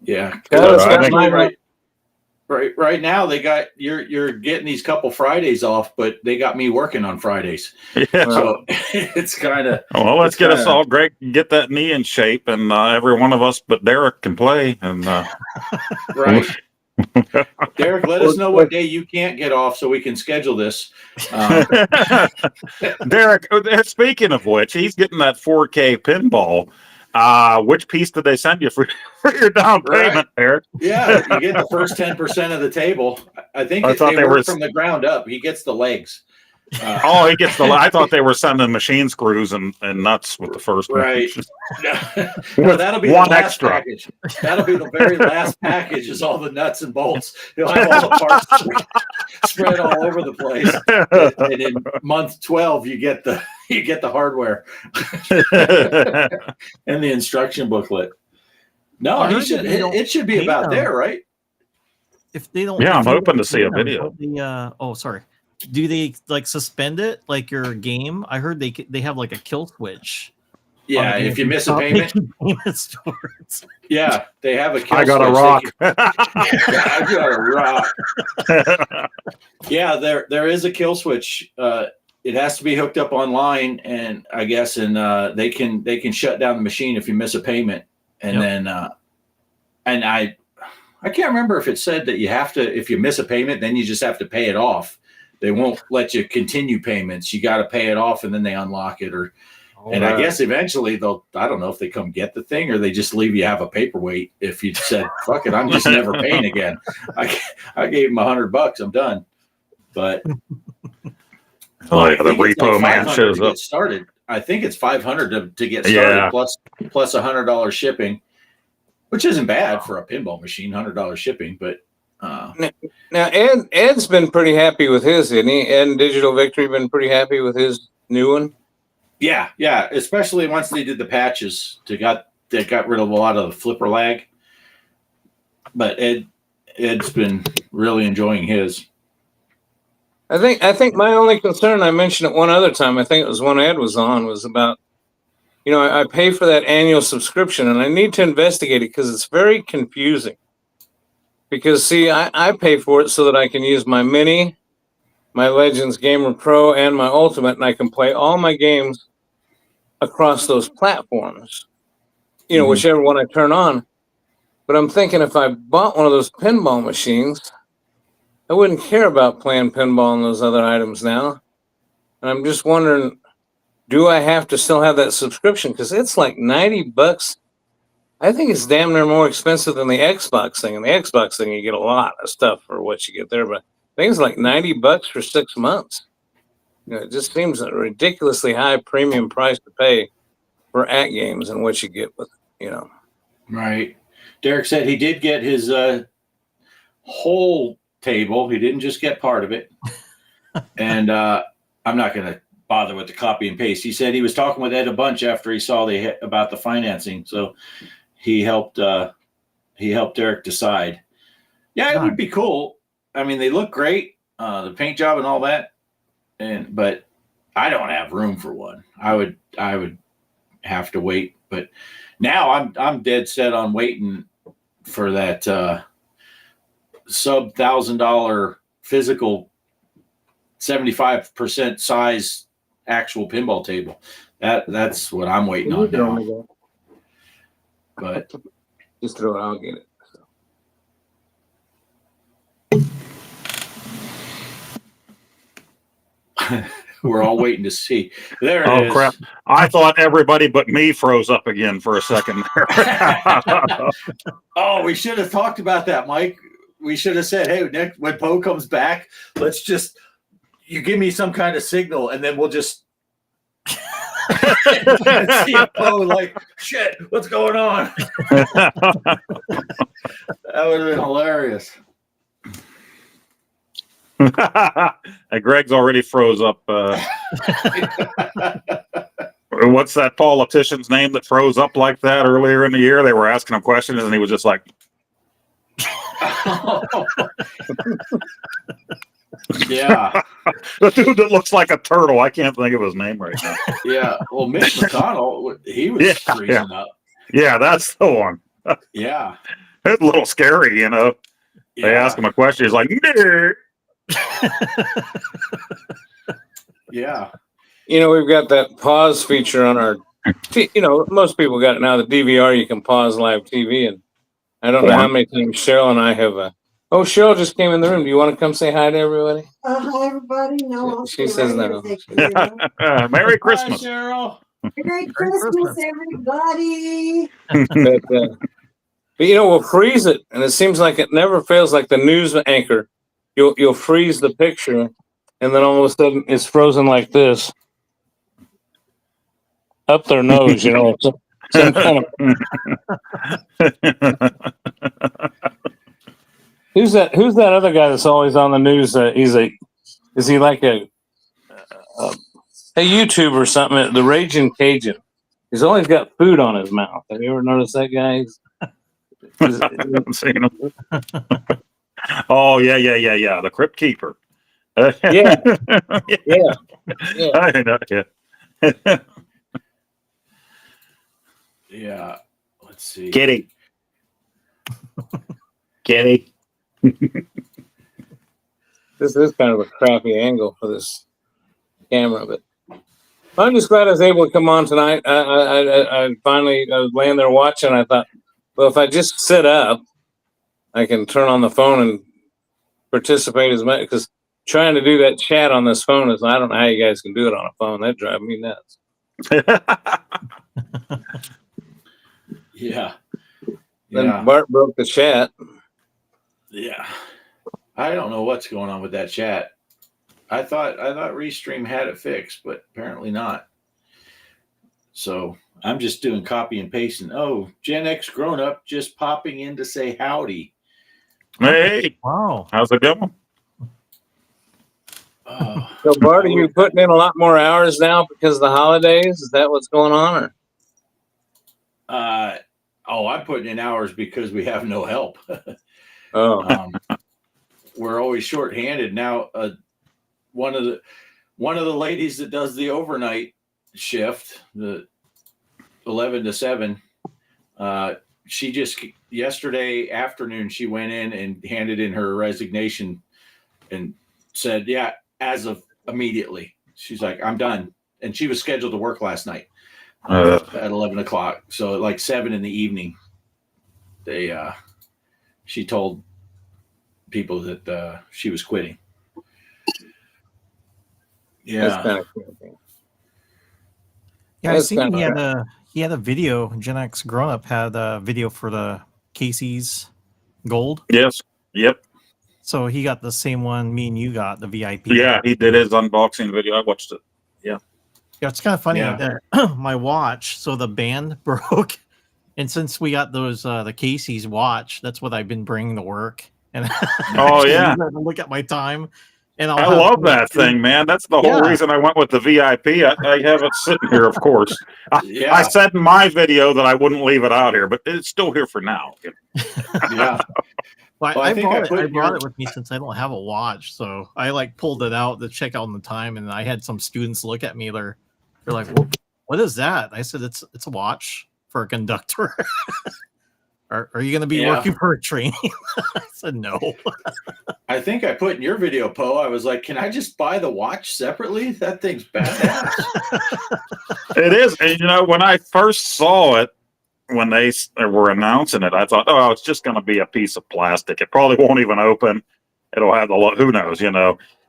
Yeah. right now they got you're getting these couple Fridays off, but they got me working on Fridays. Yeah. So it's kind of Well, let's get us all Greg get that knee in shape, and every one of us but Derek can play. And right. Derek, let us know what day you can't get off so we can schedule this. Derek, speaking of which, he's getting that 4K pinball. Which piece did they send you for your down payment, Derek? Yeah, you get the first 10% of the table. I think they work from the ground up. He gets the legs. He gets the. I thought they were sending machine screws and nuts with the first one. Right. No, that'll be one the last extra package. That'll be the very last package. Is all the nuts and bolts. He'll have all the parts spread all over the place. And in month 12, you get the hardware and the instruction booklet. No, it should be about there, right? If they don't, yeah, I'm they hoping don't to see a pay them, video. Sorry. Do they like suspend it like your game? I heard they have like a kill switch. Yeah, if you miss a payment. Yeah, they have a kill I got switch. a rock. I got a rock. Yeah, there is a kill switch. It has to be hooked up online, and I guess, and they can shut down the machine if you miss a payment, and then and I can't remember if it said that you have to, if you miss a payment, then you just have to pay it off. They won't let you continue payments. You got to pay it off, and then they unlock it. I guess eventually they'll, I don't know if they come get the thing or they just leave you have a paperweight. If you said, fuck it, I'm just never paying again. I gave them $100. I'm done. But the repo man shows up. Started. I think it's $500 to get started, plus $100 shipping, which isn't bad for a pinball machine. $100 shipping, but now Ed's been pretty happy with his, isn't he? Ed and Digital Victory been pretty happy with his new one. Yeah, especially once they did the patches, they got rid of a lot of the flipper lag. But Ed's been really enjoying his. I think my only concern, I mentioned it one other time, I think it was when Ed was on, was about, I pay for that annual subscription and I need to investigate it because it's very confusing. Because, see, I pay for it so that I can use my Mini, my Legends Gamer Pro, and my Ultimate, and I can play all my games across those platforms, whichever one I turn on. But I'm thinking if I bought one of those pinball machines, I wouldn't care about playing pinball and those other items now. And I'm just wondering, do I have to still have that subscription? Because it's like $90. I think it's damn near more expensive than the Xbox thing. And the Xbox thing, you get a lot of stuff for what you get there. But I think it's like $90 for 6 months. It just seems a ridiculously high premium price to pay for games and what you get with, Right. Derek said he did get his whole table. He didn't just get part of it. And I'm not going to bother with the copy and paste. He said he was talking with Ed a bunch after he saw about the financing. So he helped Derek decide. Yeah, it would be cool. I mean, they look great, the paint job and all that. But I don't have room for one. I would have to wait. But now I'm dead set on waiting for that sub $1,000 physical 75% size actual pinball table. That's what I'm waiting on now. But just throw it, I'll get it. We're all waiting to see. There it is. Oh, crap. I thought everybody but me froze up again for a second. Oh, we should have talked about that, Mike. We should have said, hey, Nick, when Poe comes back, you give me some kind of signal, and then we'll just see if Poe like, shit, what's going on? That would have been hilarious. And Greg's already froze up. What's that politician's name that froze up like that earlier in the year? They were asking him questions, and he was just like, yeah. The dude that looks like a turtle. I can't think of his name right now. Yeah. Well, Mitch McConnell, he was freezing up. Yeah, that's the one. Yeah. It's a little scary, They ask him a question. He's like, "Nah." Yeah. We've got that pause feature on our. Most people got it now. The DVR, you can pause live TV, and I don't know how many times Cheryl and I have. Oh, Cheryl just came in the room. Do you want to come say hi to everybody? Hi, everybody. No, She says no. Merry Christmas. Hi, Cheryl. Merry Christmas, everybody. But we'll freeze it, and it seems like it never fails. Like the news anchor, you'll freeze the picture, and then all of a sudden it's frozen like this up their nose. Some kind of. Who's that other guy that's always on the news? Is he like a YouTuber or something? The Raging Cajun. He's always got food on his mouth. Have you ever noticed that guy? I'm seeing him. Oh yeah. The Crypt Keeper. Yeah. I know. Yeah. Yeah. Let's see. Kitty. This is kind of a crappy angle for this camera, but I'm just glad I was able to come on tonight. I finally was laying there watching. I thought, well, if I just sit up, I can turn on the phone and participate as much. Because trying to do that chat on this phone I don't know how you guys can do it on a phone. That drives me nuts. Yeah. Then Bart broke the chat. Yeah. I don't know what's going on with that chat. I thought Restream had it fixed, but apparently not. So I'm just doing copy and pasting. Oh, Gen X grown up just popping in to say howdy. Hey. Wow. How's it going? Oh, So Bart, are you putting in a lot more hours now because of the holidays? Is that what's going on? Or? I'm putting in hours because we have no help. Oh. We're always shorthanded now. One of the ladies that does the overnight shift, the 11 to 7, she just yesterday afternoon she went in and handed in her resignation and said, "Yeah, as of immediately." She's like, "I'm done," and she was scheduled to work last night at 11 o'clock. So at like 7 in the evening, she told people that she was quitting. Yeah. That's kind of cool. Yeah, I That's seen kinda he had a video. Gen X grown up had a video for the Casey's Gold. Yes. Yep. So he got the same one me and you got, the VIP. Yeah, he did his unboxing video. I watched it. Yeah, it's kind of funny Yeah. that my watch, so the band broke, and since we got those the Casey's watch, that's what I've been bringing to work. And Oh yeah, look at my time, and I love that thing, man. That's the whole reason I went with the VIP. I have it sitting here, of course. I said in my video that I wouldn't leave it out here, but it's still here for now. Yeah. Well, Well, I think brought it with me since I don't have a watch, so I like pulled it out to check out on the time, and I had some students look at me. They're like, "What is that?" I said, "It's a watch for a conductor." Are you going to be working for a train? I said no. I think I put in your video, Poe. I was like, "Can I just buy the watch separately? That thing's badass." It is, and when I first saw it, when they were announcing it, I thought, "Oh, it's just going to be a piece of plastic. It probably won't even open. It'll have who knows, And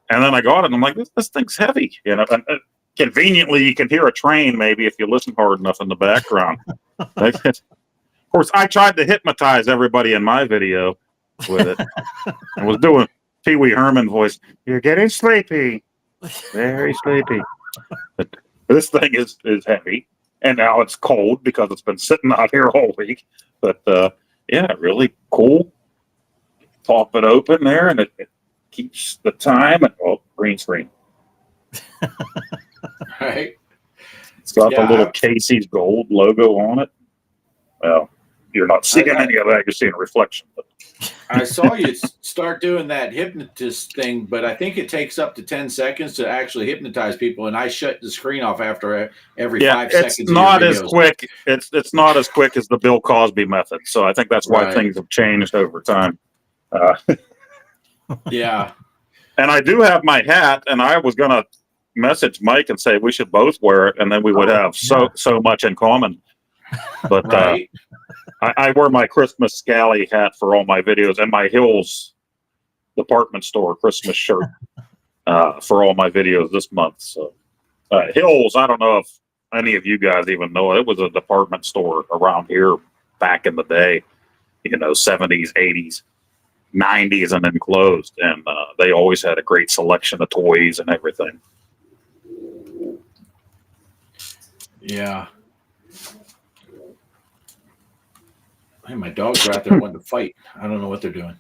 then I got it, and I'm like, "This thing's heavy." And conveniently, you can hear a train maybe if you listen hard enough in the background. Of course, I tried to hypnotize everybody in my video with it. I was doing Pee Wee Herman voice. "You're getting sleepy, very sleepy." But this thing is heavy, and now it's cold because it's been sitting out here all week. But really cool. Pop it open there, and it keeps the time. And green screen. Right. It's got the little Casey's Gold logo on it. Well, you're not seeing any of that. You're seeing a reflection. But. I saw you start doing that hypnotist thing, but I think it takes up to 10 seconds to actually hypnotize people, and I shut the screen off after every 5 seconds. It's not as quick. It's not as quick as the Bill Cosby method. So I think that's why things have changed over time. Uh, Yeah. and I do have my hat, and I was gonna message Mike and say we should both wear it, and then we would have so much in common. But Right. I wear my Christmas Scally hat for all my videos, and my Hills department store Christmas shirt for all my videos this month. So Hills, I don't know if any of you guys even know it. It was a department store around here back in the day, 70s, 80s, 90s, and then closed. And they always had a great selection of toys and everything. Yeah. Hey, my dogs are out there wanting to fight. I don't know what they're doing.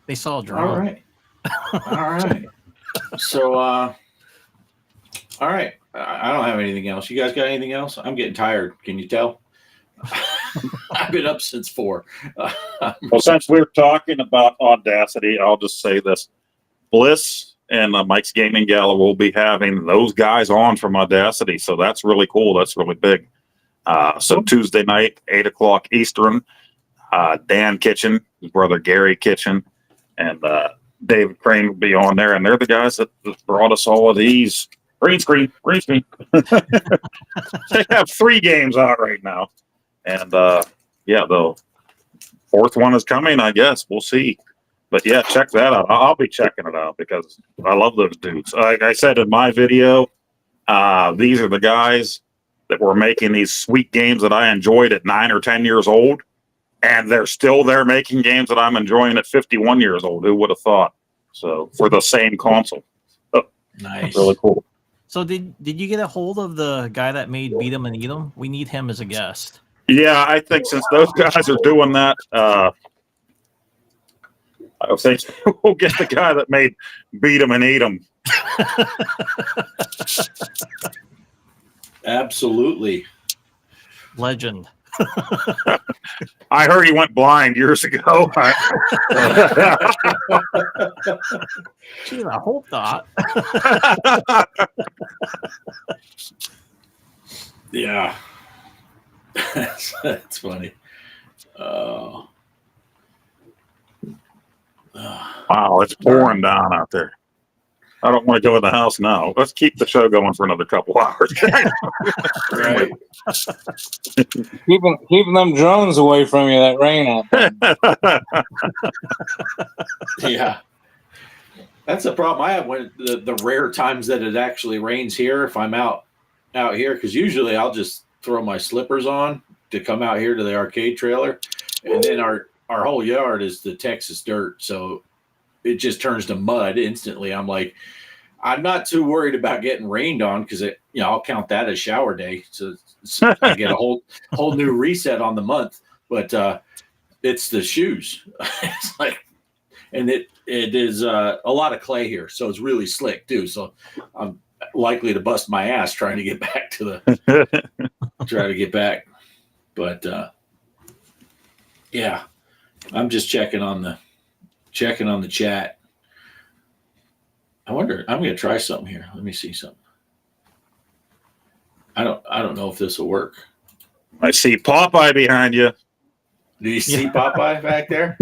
They saw a drone. All right. All right. So, all right. I don't have anything else. You guys got anything else? I'm getting tired. Can you tell? I've been up since 4. Well, since we're talking about Audacity, I'll just say this. Bliss and Mike's Gaming Gala will be having those guys on from Audacity. So that's really cool. That's really big. So Tuesday night, 8 o'clock Eastern, Dan Kitchen, his brother Gary Kitchen, and David Crane will be on there. And they're the guys that brought us all of these. Green screen. They have 3 games out right now. And the 4th one is coming, I guess. We'll see. But yeah, check that out. I'll be checking it out because I love those dudes. Like I said in my video, these are the guys that were making these sweet games that I enjoyed at 9 or 10 years old. And they're still there making games that I'm enjoying at 51 years old. Who would have thought? So for the same console. Nice. Really cool. So did you get a hold of the guy that made Beat 'em and Eat 'em? We need him as a guest. Yeah, I think since those guys are doing that, I think we'll get the guy that made Beat 'em and Eat 'em. Absolutely. Legend. I heard he went blind years ago. Gee, I hope not. Yeah. That's funny. Wow, it's pouring down out there. I don't want to go in the house now. Let's keep the show going for another couple hours. Right. Keeping them drones away from you, that rain out there. Yeah. That's the problem I have when the rare times that it actually rains here. If I'm out here, because usually I'll just throw my slippers on to come out here to the arcade trailer, and then our whole yard is the Texas dirt, so it just turns to mud instantly. I'm like, I'm not too worried about getting rained on because I'll count that as shower day, so I get a whole new reset on the month. But it's the shoes. It's like, and it is a lot of clay here, so it's really slick too. So I'm likely to bust my ass trying to get back to try to get back. But yeah, I'm just checking on the chat. I wonder, I'm going to try something here. Let me see something. I don't know if this will work. I see Popeye behind you. Do you see Popeye back there?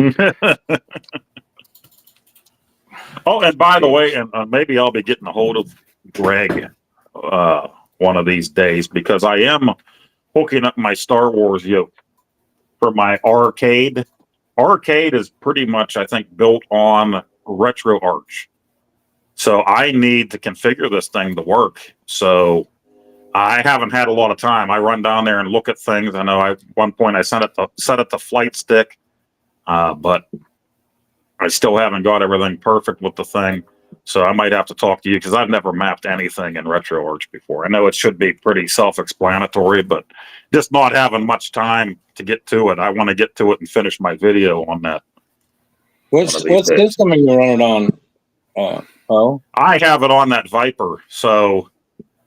Oh, and by the way, and maybe I'll be getting a hold of Greg one of these days because I am hooking up my Star Wars yoke for my arcade. Arcade is pretty much, I think, built on RetroArch. So I need to configure this thing to work. So I haven't had a lot of time. I run down there and look at things. I know at one point I set it to flight stick, but I still haven't got everything perfect with the thing. So I might have to talk to you because I've never mapped anything in RetroArch before. I know it should be pretty self-explanatory, but just not having much time to get to it. I want to get to it and finish my video on that. What system are you running on? I have it on that Viper. So,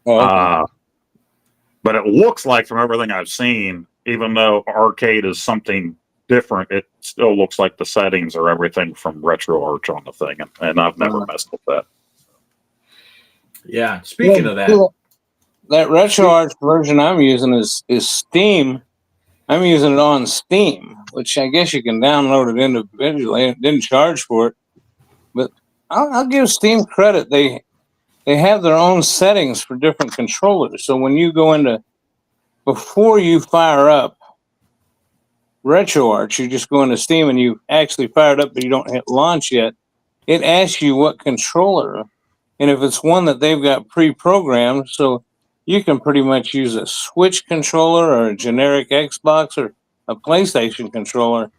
Okay. but it looks like from everything I've seen, even though arcade is something different, it still looks like the settings are everything from RetroArch on the thing, and I've never messed with that. Yeah. Speaking of that, that RetroArch version I'm using is Steam. I'm using it on Steam. which I guess you can download it individually. It didn't charge for it, but I'll give Steam credit. They have their own settings for different controllers. So when you go into, before you fire up RetroArch, you just go into Steam and you actually fire it up, but you don't hit launch yet. It asks you what controller, and if it's one that they've got pre-programmed, so you can pretty much use a Switch controller or a generic Xbox or a PlayStation controller.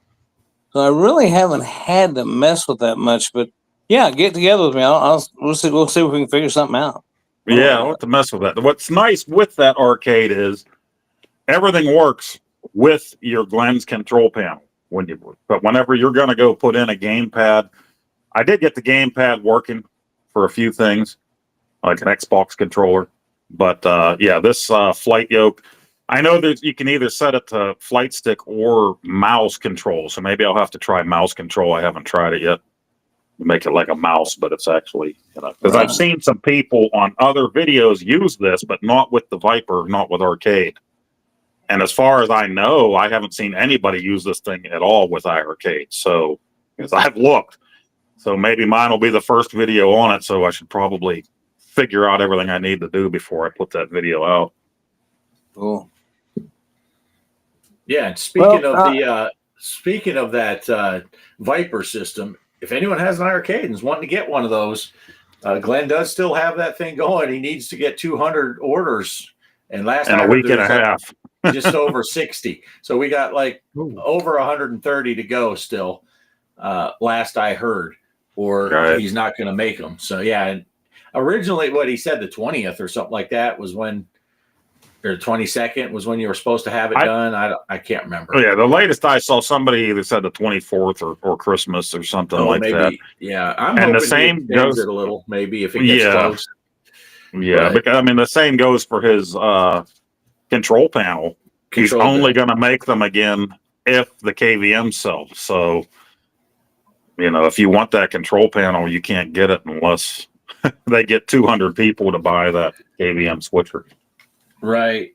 So I really haven't had to mess with that much, but yeah, get together with me. We'll see if we can figure something out. Yeah, I'll have to mess with that. What's nice with that arcade is everything works with your Glenn's control panel. But whenever you're going to go put in a gamepad, I did get the gamepad working for a few things, like an Xbox controller. But yeah, this flight yoke, I know that you can either set it to flight stick or mouse control. So maybe I'll have to try mouse control. I haven't tried it yet. Make it like a mouse, but it's actually, because I've seen some people on other videos use this, but not with the Viper, not with arcade. And as far as I know, I haven't seen anybody use this thing at all with iArcade. So, because I've looked, so maybe mine will be the first video on it. So I should probably figure out everything I need to do before I put that video out. Cool. Yeah, and speaking of that Viper system, if anyone has an arcade and is wanting to get one of those, Glenn does still have that thing going. He needs to get 200 orders, and last in a week and a half, just over 60. So we got like over 130 to go still. Last I heard, or he's not going to make them. So yeah, and originally what he said, the 20th or something like that was when. Or 22nd was when you were supposed to have it done. I can't remember. Yeah, the latest I saw, somebody either said the 24th or Christmas or something like that. Yeah, I'm hoping the same goes it a little, maybe if it gets close. Yeah, because I mean the same goes for his control panel. He's only going to make them again if the KVM sells. So, if you want that control panel, you can't get it unless they get 200 people to buy that KVM switcher. Right.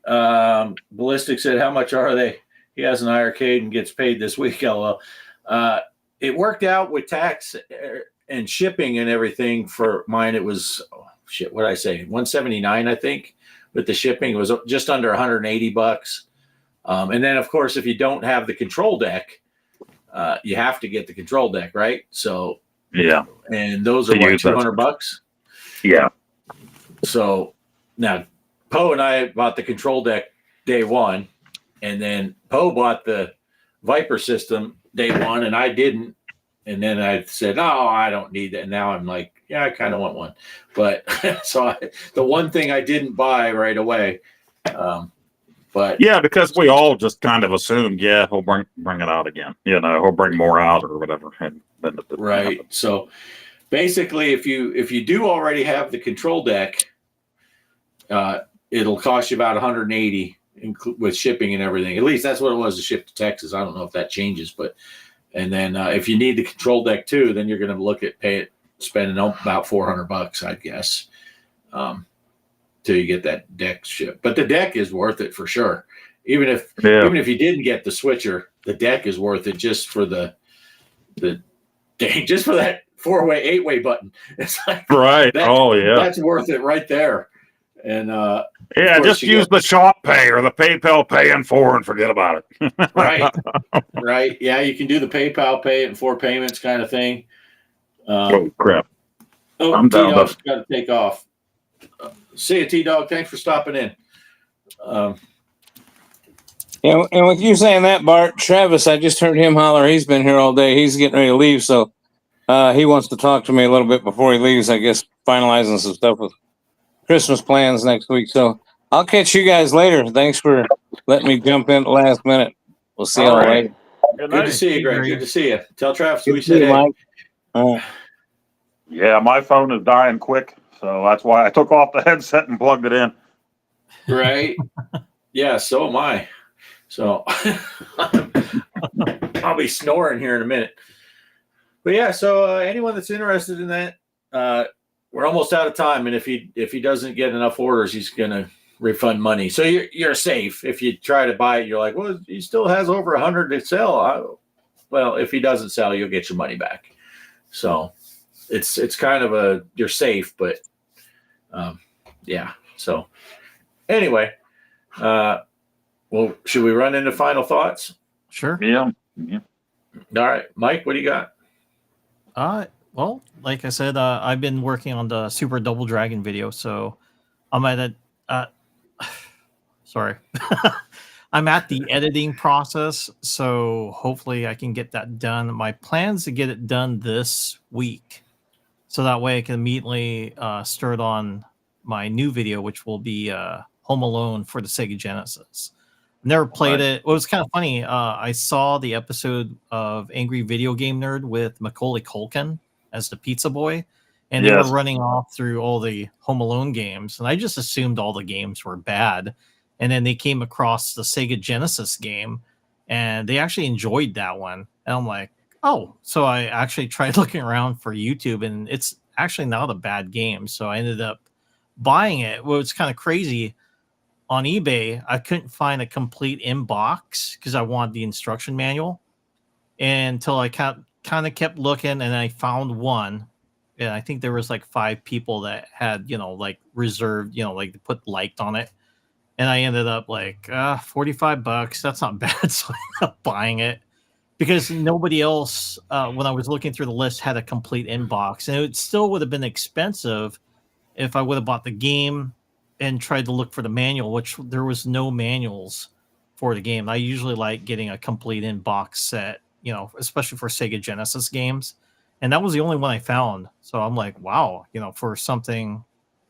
Ballistic said, how much are they? He has an iArcade and gets paid this week. LOL. It worked out with tax and shipping and everything for mine. It was, what did I say? 179, I think. With the shipping, it was just under 180 bucks. And then, of course, if you don't have the control deck, you have to get the control deck, right? So, yeah. And those are what, 200 bucks? Yeah. So now, Poe and I bought the control deck day one, and then Poe bought the Viper system day one, and I didn't. And then I said, "Oh, I don't need that." And now I'm like, "Yeah, I kind of want one." But so the one thing I didn't buy right away. But yeah, because we all just kind of assumed, yeah, he'll bring it out again. He'll bring more out or whatever. And then right. Happen. So basically, if you do already have the control deck, it'll cost you about 180 with shipping and everything. At least that's what it was to ship to Texas. I don't know if that changes, but and then if you need the control deck too, then you're going to look at spending about 400 bucks, I guess, till you get that deck shipped. But the deck is worth it for sure. Even if you didn't get the switcher, the deck is worth it just for just for that 4-way, 8-way button. It's like right. That's worth it right there. And just use the shop pay or the PayPal pay in 4 and forget about it. Right. Yeah, you can do the PayPal pay it in 4 payments kind of thing. Oh crap! I'm T-Dog's got to take off. See you, T-Dog. Thanks for stopping in. And with you saying that, Bart, Travis, I just heard him holler. He's been here all day. He's getting ready to leave, so he wants to talk to me a little bit before he leaves. I guess finalizing some stuff with Christmas plans next week. So I'll catch you guys later. Thanks for letting me jump in at the last minute. We'll see y'all later. Good to see you, Greg. Good to see you. Tell Travis we said hey. Mike. Yeah, my phone is dying quick, so that's why I took off the headset and plugged it in. Right. Yeah, so am I. So I'll be snoring here in a minute. But yeah, so anyone that's interested in that, we're almost out of time, and if he doesn't get enough orders, he's gonna refund money. So you're safe. If you try to buy it, you're like, well, he still has over 100 to sell. Well, if he doesn't sell, you'll get your money back. So it's kind of you're safe, but yeah. So anyway, well, should we run into final thoughts? Sure. Yeah. All right, Mike, what do you got? Well, like I said, I've been working on the Super Double Dragon video, so I'm at sorry. I'm at the editing process, so hopefully I can get that done. My plan is to get it done this week, so that way I can immediately start on my new video, which will be Home Alone for the Sega Genesis. Never played it. It was kind of funny. I saw the episode of Angry Video Game Nerd with Macaulay Culkin as the pizza boy, and they were running off through all the Home Alone games, and I just assumed all the games were bad. And then they came across the Sega Genesis game, and they actually enjoyed that one. And I'm like, oh, so I actually tried looking around for YouTube, and it's actually not a bad game. So I ended up buying it. Well, it's kind of crazy. On eBay, I couldn't find a complete inbox because I wanted the instruction manual. And until I kind of kept looking, and I found one. And I think there was like 5 people that had, like reserved, like put liked on it. And I ended up like $45. That's not bad. So I ended up buying it because nobody else, when I was looking through the list, had a complete inbox. And it still would have been expensive if I would have bought the game and tried to look for the manual, which there was no manuals for the game. I usually like getting a complete inbox set, especially for Sega Genesis games. And that was the only one I found. So I'm like, wow, for something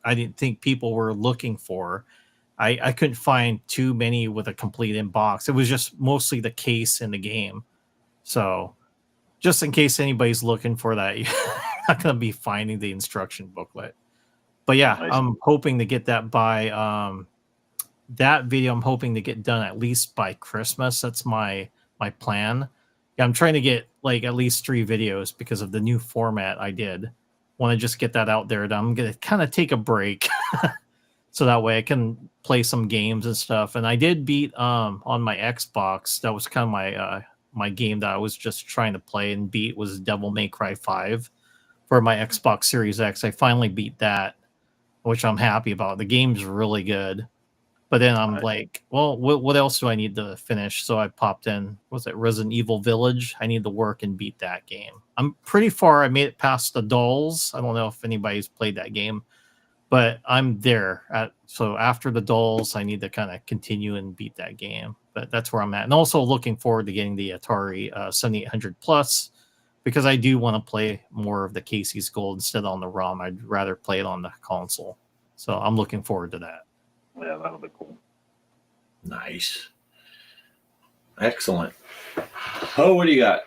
I didn't think people were looking for. I couldn't find too many with a complete inbox. It was just mostly the case in the game. So just in case anybody's looking for that, you're not going to be finding the instruction booklet. But yeah, nice. I'm hoping to get that by that video. I'm hoping to get done at least by Christmas. That's my plan. Yeah, I'm trying to get like at least 3 videos because of the new format I did. Want to just get that out there. I'm going to kind of take a break. So that way I can play some games and stuff. And I did beat on my Xbox. That was kind of my game that I was just trying to play and beat was Devil May Cry 5 for my Xbox Series X. I finally beat that, which I'm happy about. The game's really good. But then I'm like, well, what else do I need to finish? So I popped in, was it Resident Evil Village? I need to work and beat that game. I'm pretty far. I made it past the dolls. I don't know if anybody's played that game. But I'm there. So after the dolls, I need to kind of continue and beat that game. But that's where I'm at. And also looking forward to getting the Atari 7800 Plus because I do want to play more of the Casey's Gold instead on the ROM. I'd rather play it on the console. So I'm looking forward to that. Yeah, that'll be cool. Nice. Excellent. Oh, what do you got?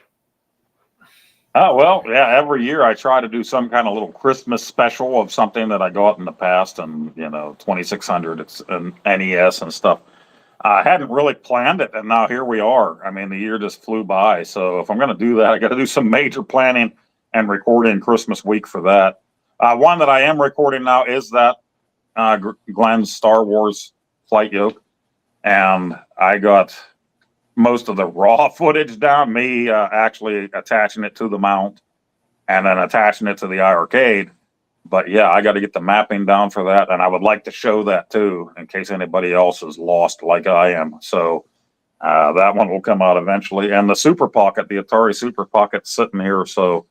Well, yeah, every year I try to do some kind of little Christmas special of something that I got in the past, and 2600, it's an NES and stuff. I hadn't really planned it, and now here we are. I mean, the year just flew by. So if I'm going to do that, I got to do some major planning and recording Christmas week for that. One that I am recording now is that Glenn's Star Wars flight yoke, and I got most of the raw footage down, me actually attaching it to the mount and then attaching it to the iArcade. But yeah, I got to get the mapping down for that, and I would like to show that too in case anybody else is lost like I am. So that one will come out eventually. And the Super Pocket, the Atari Super Pocket's sitting here. So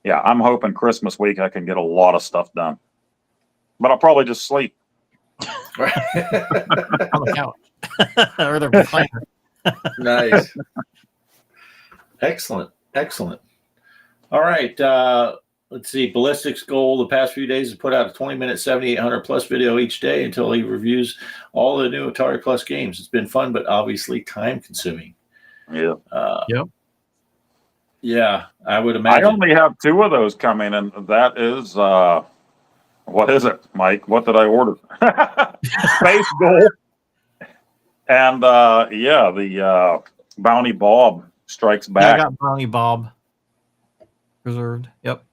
yeah, I'm hoping Christmas week I can get a lot of stuff done. But I'll probably just sleep. On the couch. Or the recliner. Nice. Excellent. All right. Let's see. Ballistic's goal the past few days is put out a 20-minute 7800 plus video each day until he reviews all the new Atari Plus games. It's been fun, but obviously time consuming. Yeah. Yep. Yeah, I would imagine. I only have 2 of those coming, and that is what is it, Mike? What did I order? Space Gold. And the Bounty Bob Strikes Back. Yeah, I got Bounty Bob reserved. Yep.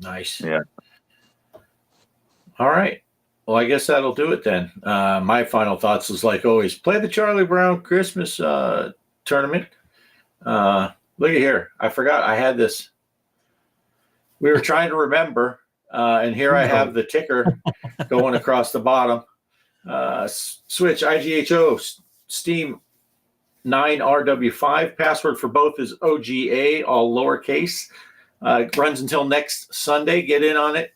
Nice. Yeah. All right. Well, I guess that'll do it then. My final thoughts is like always, play the Charlie Brown Christmas tournament. Look at here. I forgot I had this. We were trying to remember, and here I have the ticker going across the bottom. Switch IGHO Steam 9RW5. Password for both is OGA, all lowercase. Runs until next Sunday. Get in on it.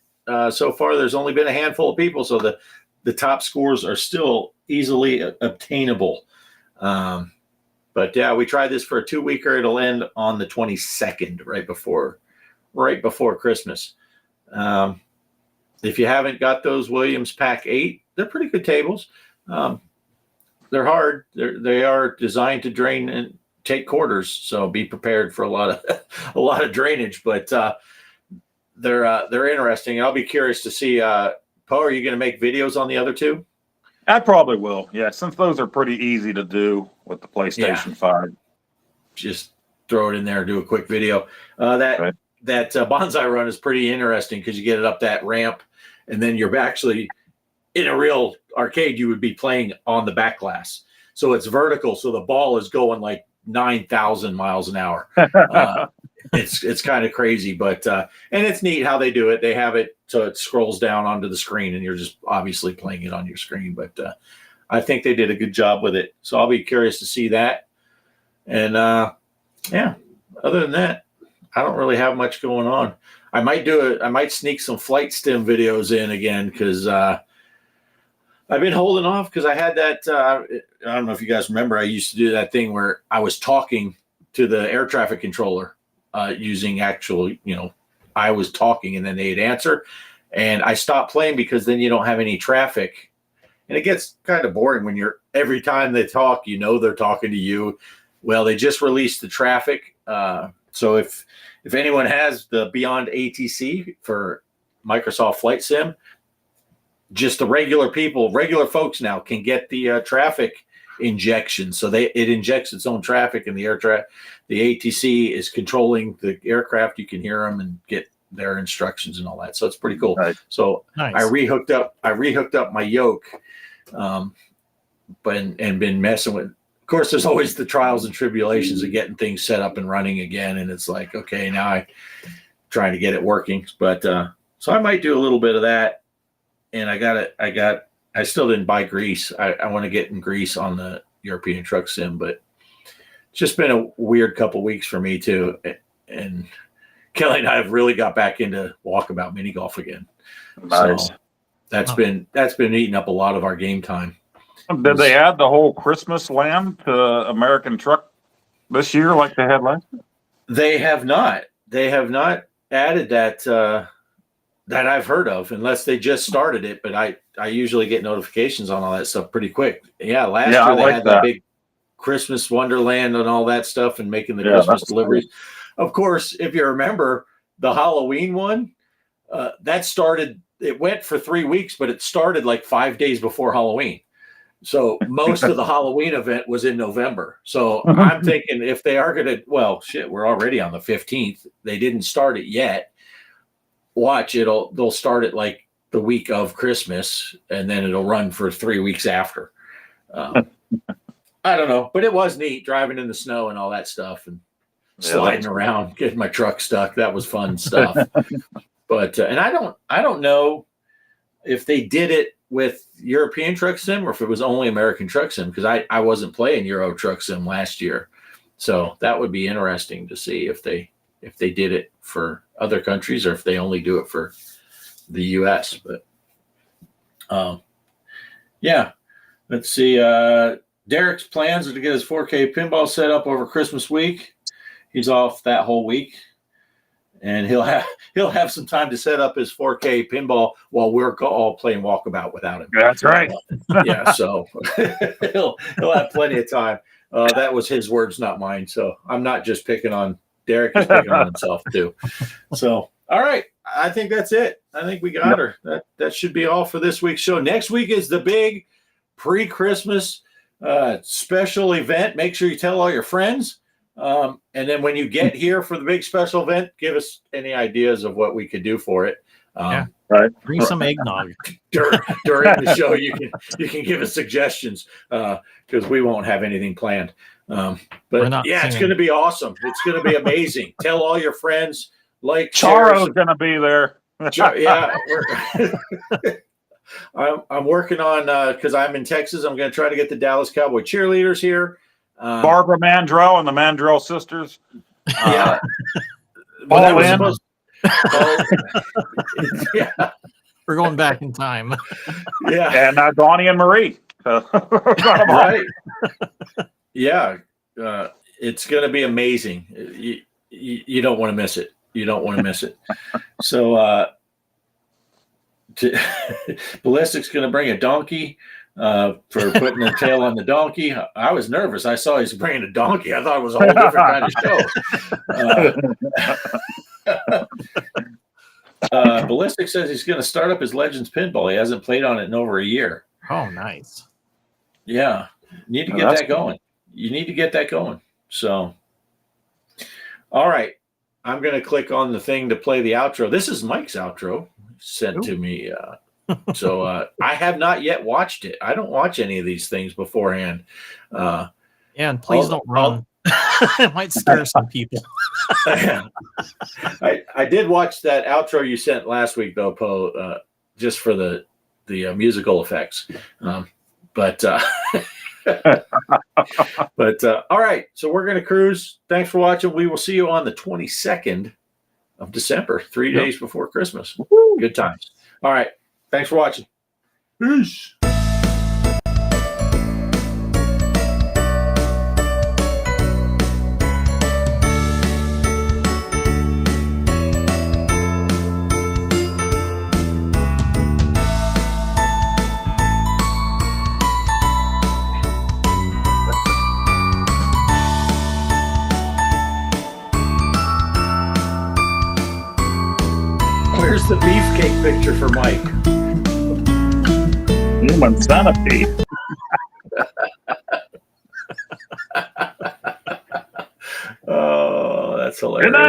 So far, there's only been a handful of people, so the top scores are still easily obtainable. But yeah, we tried this for a 2-weeker. It'll end on the 22nd, right before Christmas. If you haven't got those Williams Pack 8, they're pretty good tables. They're hard. They are designed to drain and take quarters, so be prepared for a lot of drainage. But they're interesting. I'll be curious to see. Poe, are you going to make videos on the other two? I probably will. Yeah, since those are pretty easy to do with the PlayStation 5. Just throw it in there, do a quick video. That bonsai run is pretty interesting because you get it up that ramp, and then you're actually in a real arcade. You would be playing on the back glass, so it's vertical. So the ball is going like 9,000 miles an hour. It's kind of crazy, but and it's neat how they do it. They have it so it scrolls down onto the screen, and you're just obviously playing it on your screen. But I think they did a good job with it. So I'll be curious to see that. And yeah, other than that, I don't really have much going on. I might sneak some flight stim videos in again because I've been holding off because I had that. I don't know if you guys remember. I used to do that thing where I was talking to the air traffic controller using actual, I was talking and then they'd answer. And I stopped playing because then you don't have any traffic. And it gets kind of boring when every time they talk, they're talking to you. Well, they just released the traffic. So if anyone has the Beyond ATC for Microsoft Flight Sim, just the regular folks now can get the traffic injection. So it injects its own traffic, and the ATC is controlling the aircraft. You can hear them and get their instructions and all that. So it's pretty cool. Nice. So nice. I rehooked up my yoke, and been messing with. Of course, there's always the trials and tribulations of getting things set up and running again. And it's like, okay, now I'm trying to get it working. But so I might do a little bit of that. And I still didn't buy grease. I want to get in grease on the European Truck Sim, but it's just been a weird couple weeks for me too. And Kelly and I have really got back into walkabout mini golf again. Nice. So that's been eating up a lot of our game time. Did they add the whole Christmas land to American Truck this year like they had last year? They have not. They have not added that that I've heard of, unless they just started it. But I usually get notifications on all that stuff pretty quick. Yeah, last year they had that big Christmas Wonderland and all that stuff and making the Christmas deliveries. Cool. Of course, if you remember the Halloween one, that started, it went for 3 weeks, but it started like 5 days before Halloween. So most of the Halloween event was in November. So I'm thinking if they are going to, well, shit, we're already on the 15th. They didn't start it yet. Watch, they'll start it like the week of Christmas, and then it'll run for 3 weeks after. I don't know, but it was neat driving in the snow and all that stuff and sliding around, getting my truck stuck. That was fun stuff. But and I don't know if they did it with European Truck Sim or if it was only American Truck Sim, because I wasn't playing Euro Truck Sim last year. So that would be interesting to see if they did it for other countries or if they only do it for the US. But yeah, let's see. Derek's plans are to get his 4K pinball set up over Christmas week. He's off that whole week. And he'll have some time to set up his 4K pinball while we're all playing walkabout without him. That's right. Yeah, so he'll have plenty of time. That was his words, not mine. So I'm not just picking on Derek; he's picking on himself too. So, all right, I think that's it. I think we got her. That should be all for this week's show. Next week is the big pre-Christmas special event. Make sure you tell all your friends. And then when you get here for the big special event, give us any ideas of what we could do for it. Right. Bring some eggnog. during the show. You can give us suggestions because we won't have anything planned. But not yeah, it's singing. going to be awesome. It's going to be amazing. Tell all your friends. Like Charo's going to be there. yeah. I'm working on because I'm in Texas. I'm going to try to get the Dallas Cowboy cheerleaders here. Barbara Mandrell and the Mandrell sisters. Yeah. Paul that was Lynn. supposed- yeah. We're going back in time. Yeah. And Donnie and Marie. Right. Yeah. It's going to be amazing. You don't want to miss it. You don't want to miss it. So, Ballistic's going to bring a donkey for putting the tail on the donkey. I was nervous. I saw he's bringing a donkey. I thought it was a whole different kind of show. Ballistic says he's going to start up his Legends pinball. He hasn't played on it in over a year. Oh, nice. Yeah. Need to get that going. You need to get that going. So, all right. I'm going to click on the thing to play the outro. This is Mike's outro sent to me. So I have not yet watched it. I don't watch any of these things beforehand. Yeah, and please don't run. It might scare some people. I did watch that outro you sent last week, though, Poe, just for the musical effects. But all right. So we're going to cruise. Thanks for watching. We will see you on the 22nd of December, 3 days before Christmas. Good times. All right. Thanks for watching. Peace. Where's the beefcake picture for Mike? Human centipede. Oh, that's hilarious. Good night.